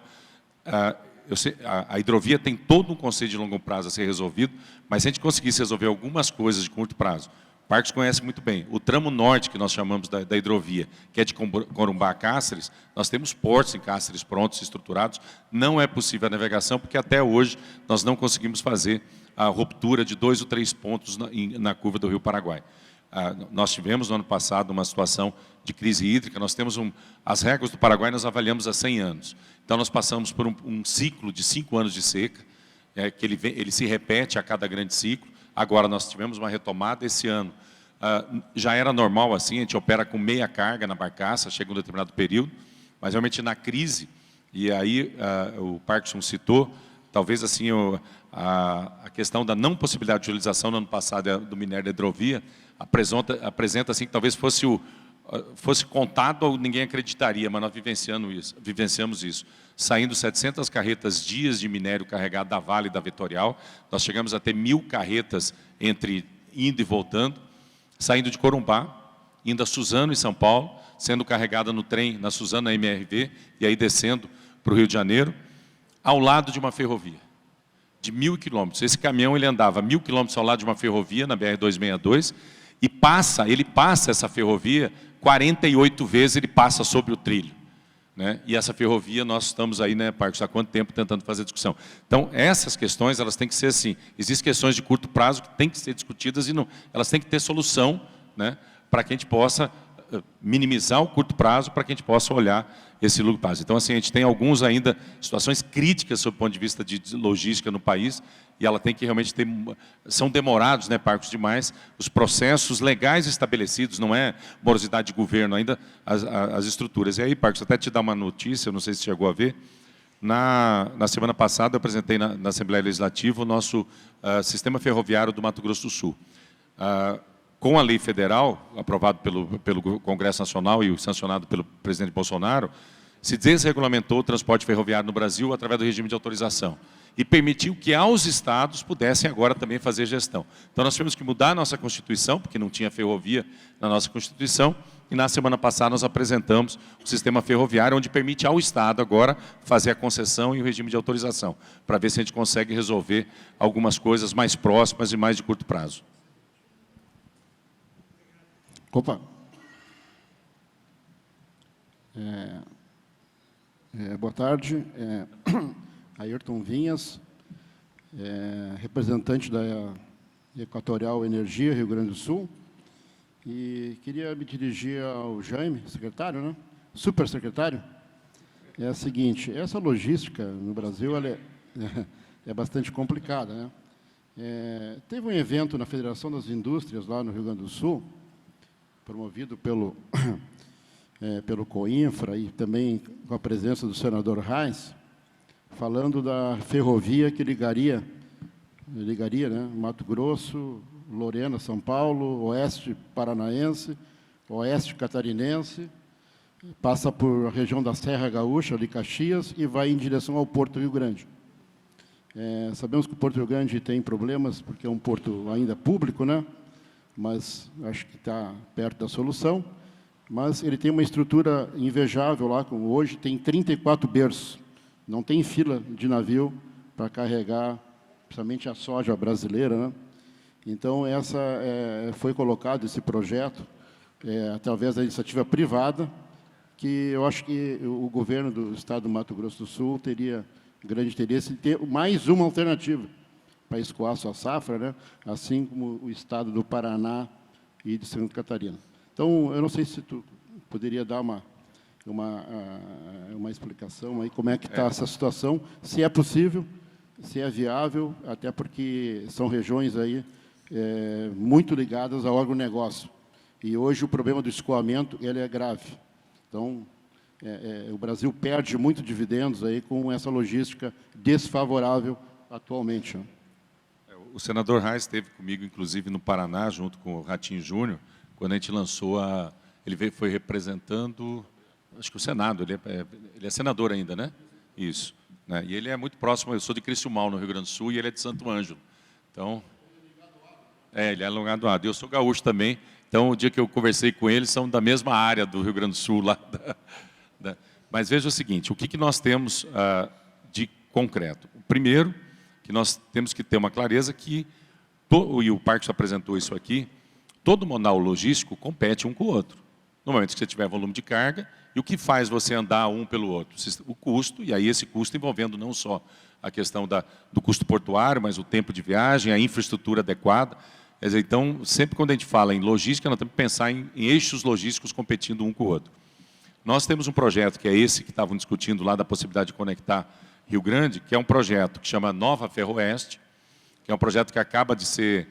a hidrovia tem todo um conceito de longo prazo a ser resolvido, mas se a gente conseguisse resolver algumas coisas de curto prazo, o Marcos conhece muito bem, o tramo norte, que nós chamamos da hidrovia, que é de Corumbá a Cáceres, nós temos portos em Cáceres prontos, estruturados, não é possível a navegação, porque até hoje nós não conseguimos fazer a ruptura de 2 ou 3 pontos na curva do Rio Paraguai. Nós tivemos, no ano passado, uma situação de crise hídrica, nós temos as regras do Paraguai, nós avaliamos há 100 anos. Então, nós passamos por um ciclo de 5 anos de seca, que ele se repete a cada grande ciclo. Agora, nós tivemos uma retomada esse ano. Já era normal assim, a gente opera com meia carga na barcaça, chega um determinado período, mas realmente na crise, e aí o Parkinson citou, talvez assim a questão da não possibilidade de utilização no ano passado do minério da hidrovia, apresenta assim que talvez fosse contado, ninguém acreditaria, mas nós vivenciamos isso. Saindo 700 carretas dias de minério carregado da Vale e da Vitorial, nós chegamos a ter 1000 carretas entre indo e voltando, saindo de Corumbá, indo a Suzano, em São Paulo, sendo carregada no trem, na Suzano, na MRV, e aí descendo para o Rio de Janeiro, ao lado de uma ferrovia, de 1000 quilômetros. Esse caminhão ele andava 1000 quilômetros ao lado de uma ferrovia, na BR-262, E ele passa essa ferrovia, 48 vezes ele passa sobre o trilho. Né? E essa ferrovia, nós estamos aí, né, Parcos, há quanto tempo tentando fazer discussão. Então, essas questões, elas têm que ser assim, existem questões de curto prazo que têm que ser discutidas e não, elas têm que ter solução, né, para que a gente possa minimizar o curto prazo, para que a gente possa olhar esse longo prazo. Então, assim, a gente tem alguns ainda, situações críticas sob o ponto de vista de logística no país, e ela tem que realmente ter, são demorados, né, Parcos, demais, os processos legais estabelecidos, não é morosidade de governo, ainda as estruturas. E aí, Parcos, até te dar uma notícia, não sei se chegou a ver, na semana passada eu apresentei na Assembleia Legislativa o nosso sistema ferroviário do Mato Grosso do Sul. Com a lei federal, aprovado pelo Congresso Nacional e sancionado pelo presidente Bolsonaro, se desregulamentou o transporte ferroviário no Brasil através do regime de autorização e permitiu que aos estados pudessem agora também fazer gestão. Então, nós tivemos que mudar a nossa Constituição, porque não tinha ferrovia na nossa Constituição, e na semana passada nós apresentamos o sistema ferroviário, onde permite ao estado agora fazer a concessão e o regime de autorização, para ver se a gente consegue resolver algumas coisas mais próximas e mais de curto prazo. Opa. Boa tarde. Ayrton Vinhas, representante da Equatorial Energia, Rio Grande do Sul. E queria me dirigir ao Jaime, secretário, né? Supersecretário. É a seguinte, essa logística no Brasil ela é bastante complicada, né? Teve um evento na Federação das Indústrias, lá no Rio Grande do Sul, promovido pelo COINFRA e também com a presença do senador Reis, falando da ferrovia que ligaria, né, Mato Grosso, Lorena, São Paulo, Oeste Paranaense, Oeste Catarinense, passa por a região da Serra Gaúcha, de Caxias, e vai em direção ao Porto Rio Grande. Sabemos que o Porto Rio Grande tem problemas, porque é um porto ainda público, né? Mas acho que está perto da solução. Mas ele tem uma estrutura invejável lá, como hoje tem 34 berços. Não tem fila de navio para carregar, principalmente a soja brasileira, né? Então, foi colocado esse projeto, através da iniciativa privada, que eu acho que o governo do estado do Mato Grosso do Sul teria grande interesse em ter mais uma alternativa para escoar sua safra, né? Assim como o estado do Paraná e de Santa Catarina. Então, eu não sei se tu poderia dar uma explicação aí, como é que está essa situação, se é possível, se é viável, até porque são regiões aí muito ligadas ao agronegócio. E hoje o problema do escoamento ele é grave. Então, o Brasil perde muito dividendos aí com essa logística desfavorável atualmente. O senador Reis esteve comigo, inclusive, no Paraná, junto com o Ratinho Júnior, quando a gente lançou ele foi representando, acho que o Senado, ele é senador ainda, né? Isso. Né? E ele é muito próximo, eu sou de Criciúmal, no Rio Grande do Sul, e ele é de Santo Ângelo. Então, ele é alongado. Eu sou gaúcho também, então o dia que eu conversei com ele, são da mesma área do Rio Grande do Sul. Lá Mas veja o seguinte, o que nós temos de concreto? O primeiro, que nós temos que ter uma clareza que, e o Parque apresentou isso aqui, todo modal logístico compete um com o outro. No momento que você tiver volume de carga, e o que faz você andar um pelo outro? O custo, e aí esse custo envolvendo não só a questão do custo portuário, mas o tempo de viagem, a infraestrutura adequada. Quer dizer, então, sempre quando a gente fala em logística, nós temos que pensar em eixos logísticos competindo um com o outro. Nós temos um projeto, que é esse que estavam discutindo lá, da possibilidade de conectar Rio Grande, que é um projeto que chama Nova Ferroeste, que é um projeto que acaba de ser,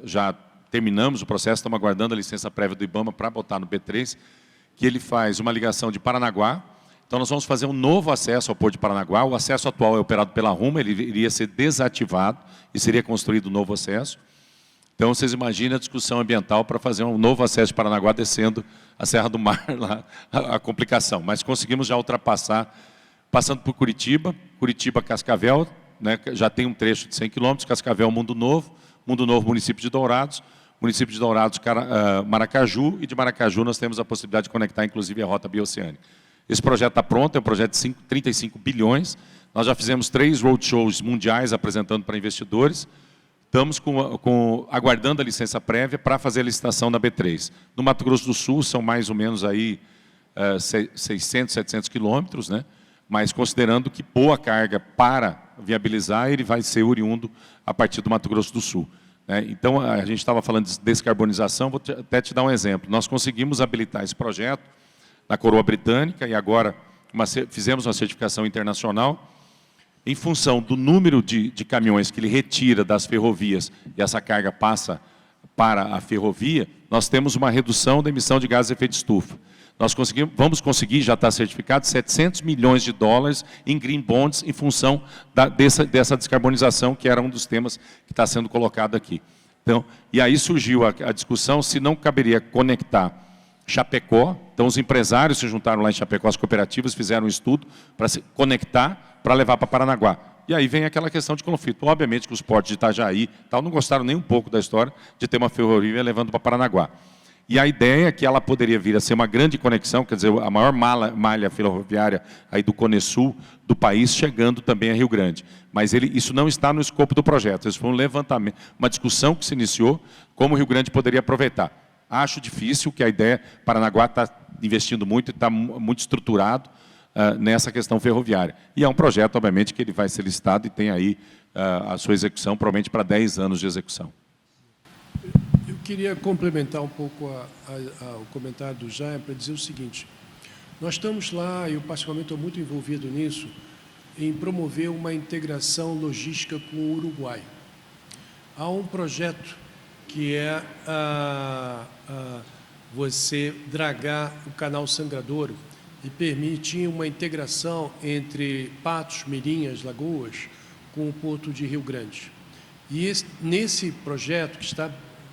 já terminamos o processo, estamos aguardando a licença prévia do IBAMA para botar no B3, que ele faz uma ligação de Paranaguá. Então, nós vamos fazer um novo acesso ao Porto de Paranaguá. O acesso atual é operado pela Ruma, ele iria ser desativado e seria construído um novo acesso. Então, vocês imaginem a discussão ambiental para fazer um novo acesso de Paranaguá descendo a Serra do Mar, lá, a complicação. Mas conseguimos já ultrapassar, passando por Curitiba, Cascavel, né, já tem um trecho de 100 quilômetros, Cascavel, Mundo Novo, município de Dourados, Maracaju, e de Maracaju nós temos a possibilidade de conectar, inclusive, a rota bioceânica. Esse projeto está pronto, é um projeto de 35 bilhões, nós já fizemos 3 roadshows mundiais apresentando para investidores, estamos aguardando a licença prévia para fazer a licitação da B3. No Mato Grosso do Sul, são mais ou menos aí 600, 700 quilômetros, né? Mas considerando que boa carga para viabilizar, ele vai ser oriundo a partir do Mato Grosso do Sul, né? Então, a gente estava falando de descarbonização, vou até te dar um exemplo. Nós conseguimos habilitar esse projeto na Coroa Britânica e agora fizemos uma certificação internacional. Em função do número de caminhões que ele retira das ferrovias e essa carga passa para a ferrovia, nós temos uma redução da emissão de gases de efeito estufa. Nós vamos conseguir, já está certificado, 700 milhões de dólares em green bonds em função dessa descarbonização, que era um dos temas que está sendo colocado aqui. Então, e aí surgiu a discussão se não caberia conectar Chapecó. Então, os empresários se juntaram lá em Chapecó, as cooperativas fizeram um estudo para se conectar, para levar para Paranaguá. E aí vem aquela questão de conflito. Obviamente que os portos de Itajaí tal, não gostaram nem um pouco da história de ter uma ferrovia levando para Paranaguá. E a ideia é que ela poderia vir a ser uma grande conexão, quer dizer, a maior malha ferroviária aí do Cone Sul do país, chegando também a Rio Grande. Mas isso não está no escopo do projeto. Isso foi um levantamento, uma discussão que se iniciou, como o Rio Grande poderia aproveitar. Acho difícil, que a ideia, Paranaguá está investindo muito, está muito estruturado nessa questão ferroviária. E é um projeto, obviamente, que ele vai ser licitado e tem aí a sua execução, provavelmente para 10 anos de execução. Eu queria complementar um pouco o comentário do Jair para dizer o seguinte: nós estamos lá, eu particularmente estou muito envolvido nisso, em promover uma integração logística com o Uruguai. Há um projeto que é você dragar o canal Sangradouro e permitir uma integração entre Patos, Mirim, Lagoas, com o Porto de Rio Grande. E nesse projeto, que está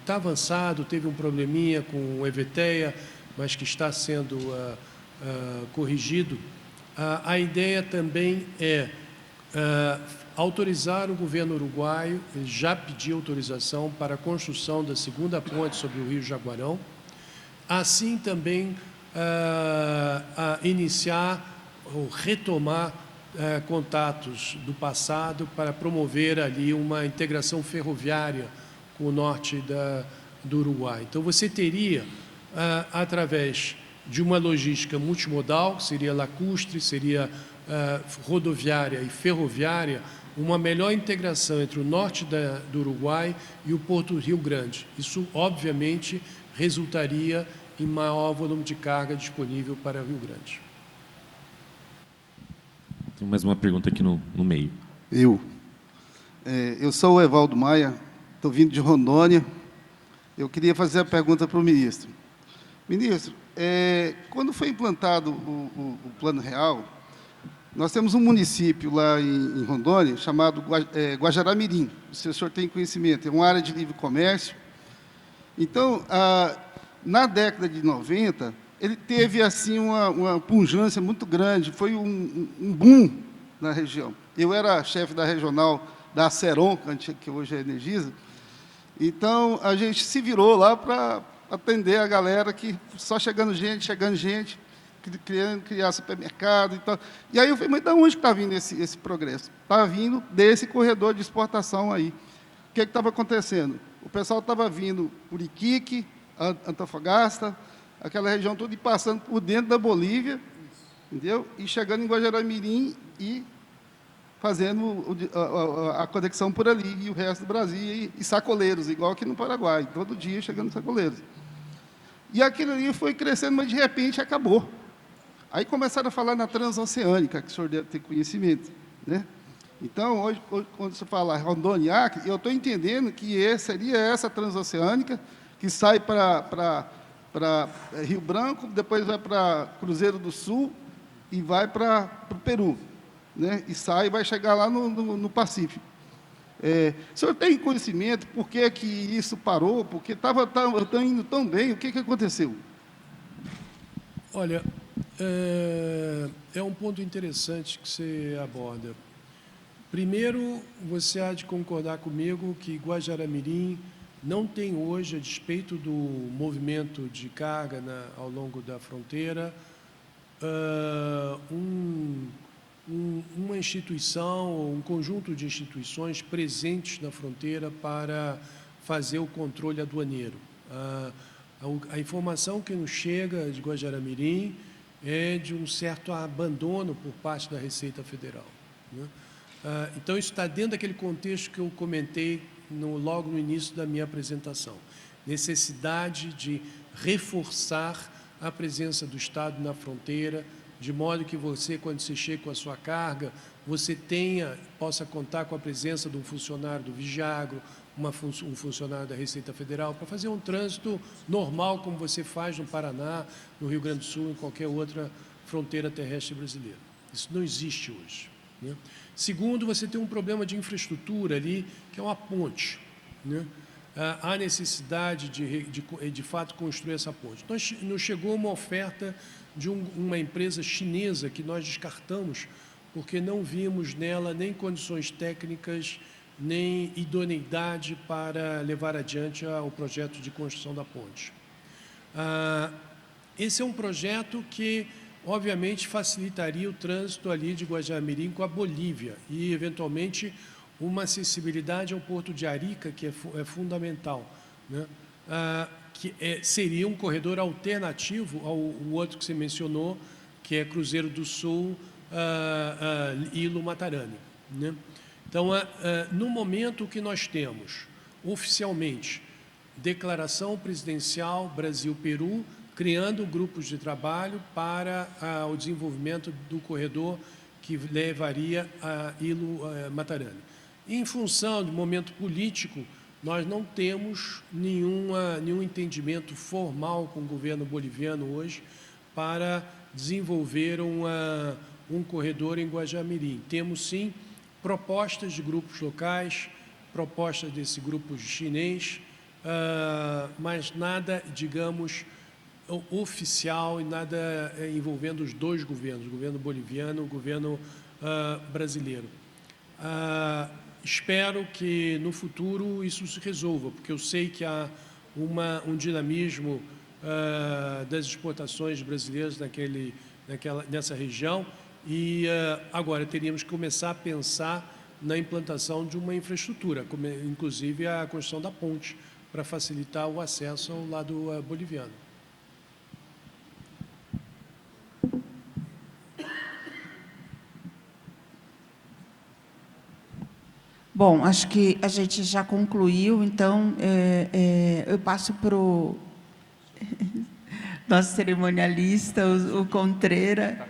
avançado, teve um probleminha com o EVTEA, mas que está sendo corrigido, a ideia também é autorizar o governo uruguaio, ele já pediu autorização para a construção da segunda ponte sobre o Rio Jaguarão, assim também iniciar ou retomar contatos do passado para promover ali uma integração ferroviária com o norte do Uruguai. Então, você teria, através de uma logística multimodal, que seria lacustre, seria rodoviária e ferroviária, uma melhor integração entre o norte do Uruguai e o Porto Rio Grande. Isso, obviamente, resultaria em maior volume de carga disponível para o Rio Grande. Tem mais uma pergunta aqui no meio. Eu sou o Evaldo Maia, estou vindo de Rondônia. Eu queria fazer a pergunta para o ministro. Ministro, quando foi implantado o Plano Real, nós temos um município lá em Rondônia chamado Guajará-Mirim. O senhor tem conhecimento, é uma área de livre comércio. Então, na década de 90, ele teve assim uma pujança muito grande, foi um boom na região. Eu era chefe da regional da Aceron, que hoje é Energisa, então a gente se virou lá para atender a galera que só chegando gente, querendo criar supermercado e tal. E aí eu falei, mas de onde está vindo esse progresso? Está vindo desse corredor de exportação aí. O que estava acontecendo? O pessoal estava vindo por Iquique, Antofagasta, aquela região toda, e passando por dentro da Bolívia, entendeu? E chegando em Guajará-Mirim e fazendo a conexão por ali, e o resto do Brasil, e sacoleiros, igual aqui no Paraguai, todo dia chegando sacoleiros. E aquilo ali foi crescendo, mas de repente acabou. Aí começaram a falar na transoceânica, que o senhor deve ter conhecimento, né? Então, hoje quando você fala Rondônia e Acre, eu estou entendendo que seria essa transoceânica, que sai para Rio Branco, depois vai para Cruzeiro do Sul e vai para o Peru, né? E vai chegar lá no Pacífico. O senhor tem conhecimento por que isso parou? Porque estava indo tão bem, o que aconteceu? Olha, é um ponto interessante que você aborda. Primeiro, você há de concordar comigo que Guajará-Mirim não tem hoje, a despeito do movimento de carga ao longo da fronteira, uma instituição ou um conjunto de instituições presentes na fronteira para fazer o controle aduaneiro. A informação que nos chega de Guajará-Mirim é de um certo abandono por parte da Receita Federal, né? Então, isso está dentro daquele contexto que eu comentei logo no início da minha apresentação. Necessidade de reforçar a presença do Estado na fronteira, de modo que você, quando você chega com a sua carga, você possa contar com a presença de um funcionário do Vigiagro, um funcionário da Receita Federal, para fazer um trânsito normal, como você faz no Paraná, no Rio Grande do Sul, em qualquer outra fronteira terrestre brasileira. Isso não existe hoje, né? Segundo, você tem um problema de infraestrutura ali, que é uma ponte, né? Há necessidade de fato, construir essa ponte. Nos chegou uma oferta de uma empresa chinesa que nós descartamos, porque não vimos nela nem condições técnicas, nem idoneidade para levar adiante o projeto de construção da ponte. Esse é um projeto que, obviamente, facilitaria o trânsito ali de Guajará-Mirim com a Bolívia e, eventualmente, uma acessibilidade ao Porto de Arica, que é fundamental, né? Seria um corredor alternativo ao outro que você mencionou, que é Cruzeiro do Sul, Ilo-Matarani, né? Então, no momento que nós temos, oficialmente, declaração presidencial Brasil-Peru, criando grupos de trabalho para o desenvolvimento do corredor que levaria a Ilo-Matarani. Em função do momento político, nós não temos nenhum entendimento formal com o governo boliviano hoje para desenvolver um corredor em Guajará-Mirim. Temos, sim, propostas de grupos locais, propostas desse grupo chinês, mas nada, digamos, oficial e nada envolvendo os dois governos, o governo boliviano e o governo brasileiro. Espero que, no futuro, isso se resolva, porque eu sei que há um dinamismo das exportações brasileiras nessa região e, agora, teríamos que começar a pensar na implantação de uma infraestrutura, inclusive a construção da ponte, para facilitar o acesso ao lado boliviano. Bom, acho que a gente já concluiu, então eu passo para o nosso cerimonialista, o Contreira.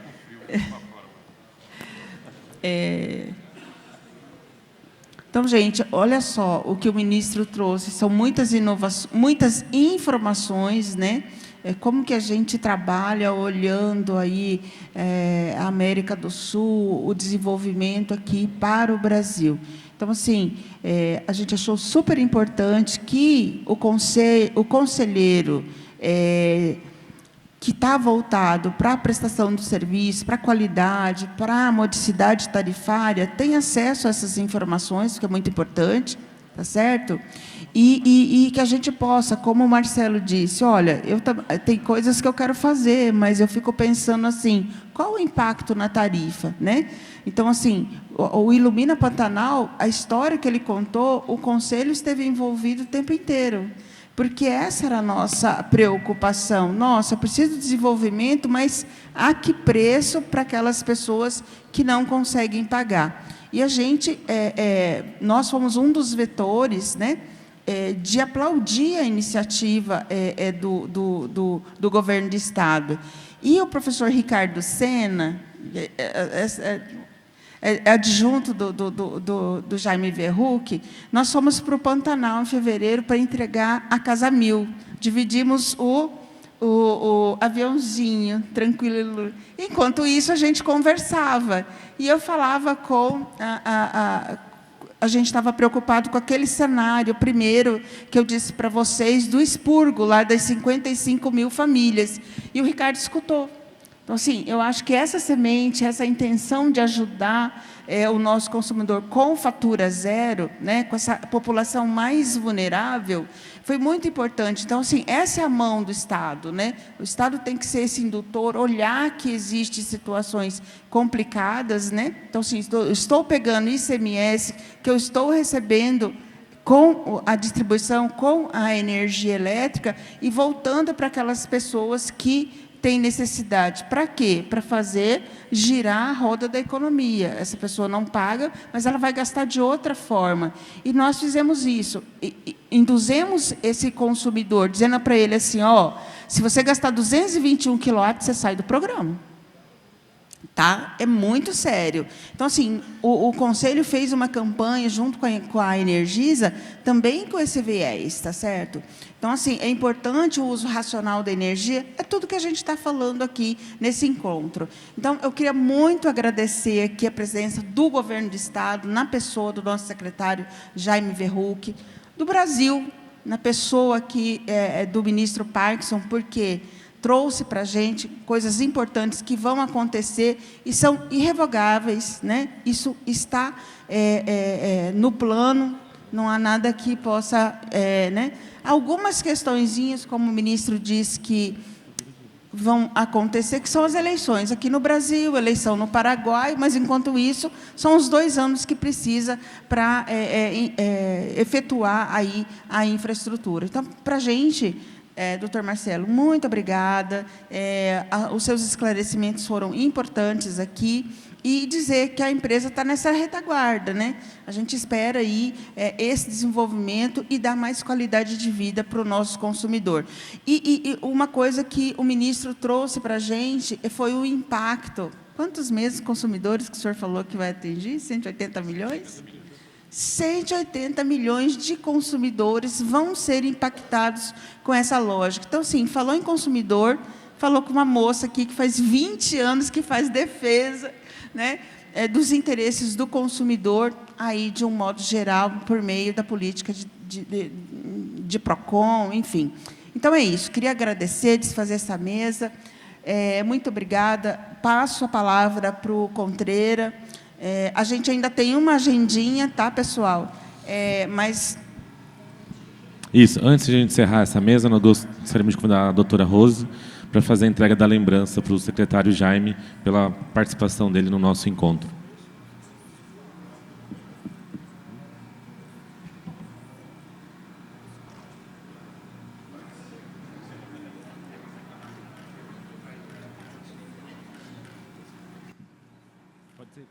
Então, gente, olha só o que o ministro trouxe, são muitas informações, né? Como que a gente trabalha olhando aí a América do Sul, o desenvolvimento aqui para o Brasil. Então, assim, a gente achou super importante que o conselheiro que está voltado para a prestação do serviço, para a qualidade, para a modicidade tarifária, tenha acesso a essas informações, que é muito importante, tá certo? E que a gente possa, como o Marcelo disse, olha, tem coisas que eu quero fazer, mas eu fico pensando assim, qual o impacto na tarifa, né? Então, assim, o Ilumina Pantanal, a história que ele contou, o Conselho esteve envolvido o tempo inteiro, porque essa era a nossa preocupação. Nossa, eu preciso de desenvolvimento, mas a que preço para aquelas pessoas que não conseguem pagar? E a gente, nós fomos um dos vetores, né, de aplaudir a iniciativa do governo do Estado. E o professor Ricardo Sena, adjunto do Jaime Verruc, nós fomos para o Pantanal em fevereiro para entregar a Casa Mil. Dividimos o aviãozinho, tranquilo. Enquanto isso, a gente conversava. E eu falava com a gente estava preocupado com aquele cenário, primeiro, que eu disse para vocês, do expurgo, lá das 55 mil famílias. E o Ricardo escutou. Então, assim, eu acho que essa semente, essa intenção de ajudar, o nosso consumidor com fatura zero, né, com essa população mais vulnerável, foi muito importante. Então, assim, essa é a mão do Estado, né? O Estado tem que ser esse indutor, olhar que existem situações complicadas, né? Então, assim, estou pegando ICMS que eu estou recebendo com a distribuição, com a energia elétrica, e voltando para aquelas pessoas que têm necessidade. Para quê? Para fazer girar a roda da economia. Essa pessoa não paga, mas ela vai gastar de outra forma. E nós fizemos isso. Induzemos esse consumidor, dizendo para ele assim, ó, se você gastar 221 quilowatts, você sai do programa. Tá? É muito sério. Então, assim, o Conselho fez uma campanha junto com a Energisa, também com esse viés, tá certo? Então, assim, é importante o uso racional da energia, é tudo que a gente está falando aqui nesse encontro. Então, eu queria muito agradecer aqui a presença do Governo do Estado, na pessoa do nosso secretário Jaime Verruc, do Brasil, na pessoa aqui do ministro Parkinson, porque trouxe para a gente coisas importantes que vão acontecer e são irrevogáveis, né? Isso está no plano, não há nada que possa... né? Algumas questõezinhas, como o ministro disse, que vão acontecer, que são as eleições. Aqui no Brasil, eleição no Paraguai, mas, enquanto isso, são os 2 anos que precisa para efetuar aí a infraestrutura. Então, para a gente... doutor Marcelo, muito obrigada. Os seus esclarecimentos foram importantes aqui. E dizer que a empresa está nessa retaguarda, né? A gente espera aí esse desenvolvimento e dar mais qualidade de vida para o nosso consumidor. E uma coisa que o ministro trouxe para a gente foi o impacto. Quantos meses consumidores que o senhor falou que vai atingir? 180 milhões? 180 milhões de consumidores vão ser impactados com essa lógica. Então, sim, falou em consumidor, falou com uma moça aqui que faz 20 anos que faz defesa, né, dos interesses do consumidor, aí, de um modo geral, por meio da política de PROCON, enfim. Então, é isso. Queria agradecer, desfazer essa mesa. Muito obrigada. Passo a palavra para o Contreira. A gente ainda tem uma agendinha, tá, pessoal? Mas... Isso. Antes de a gente encerrar essa mesa, nós gostaríamos de convidar a doutora Rose para fazer a entrega da lembrança para o secretário Jaime pela participação dele no nosso encontro. Pode ser.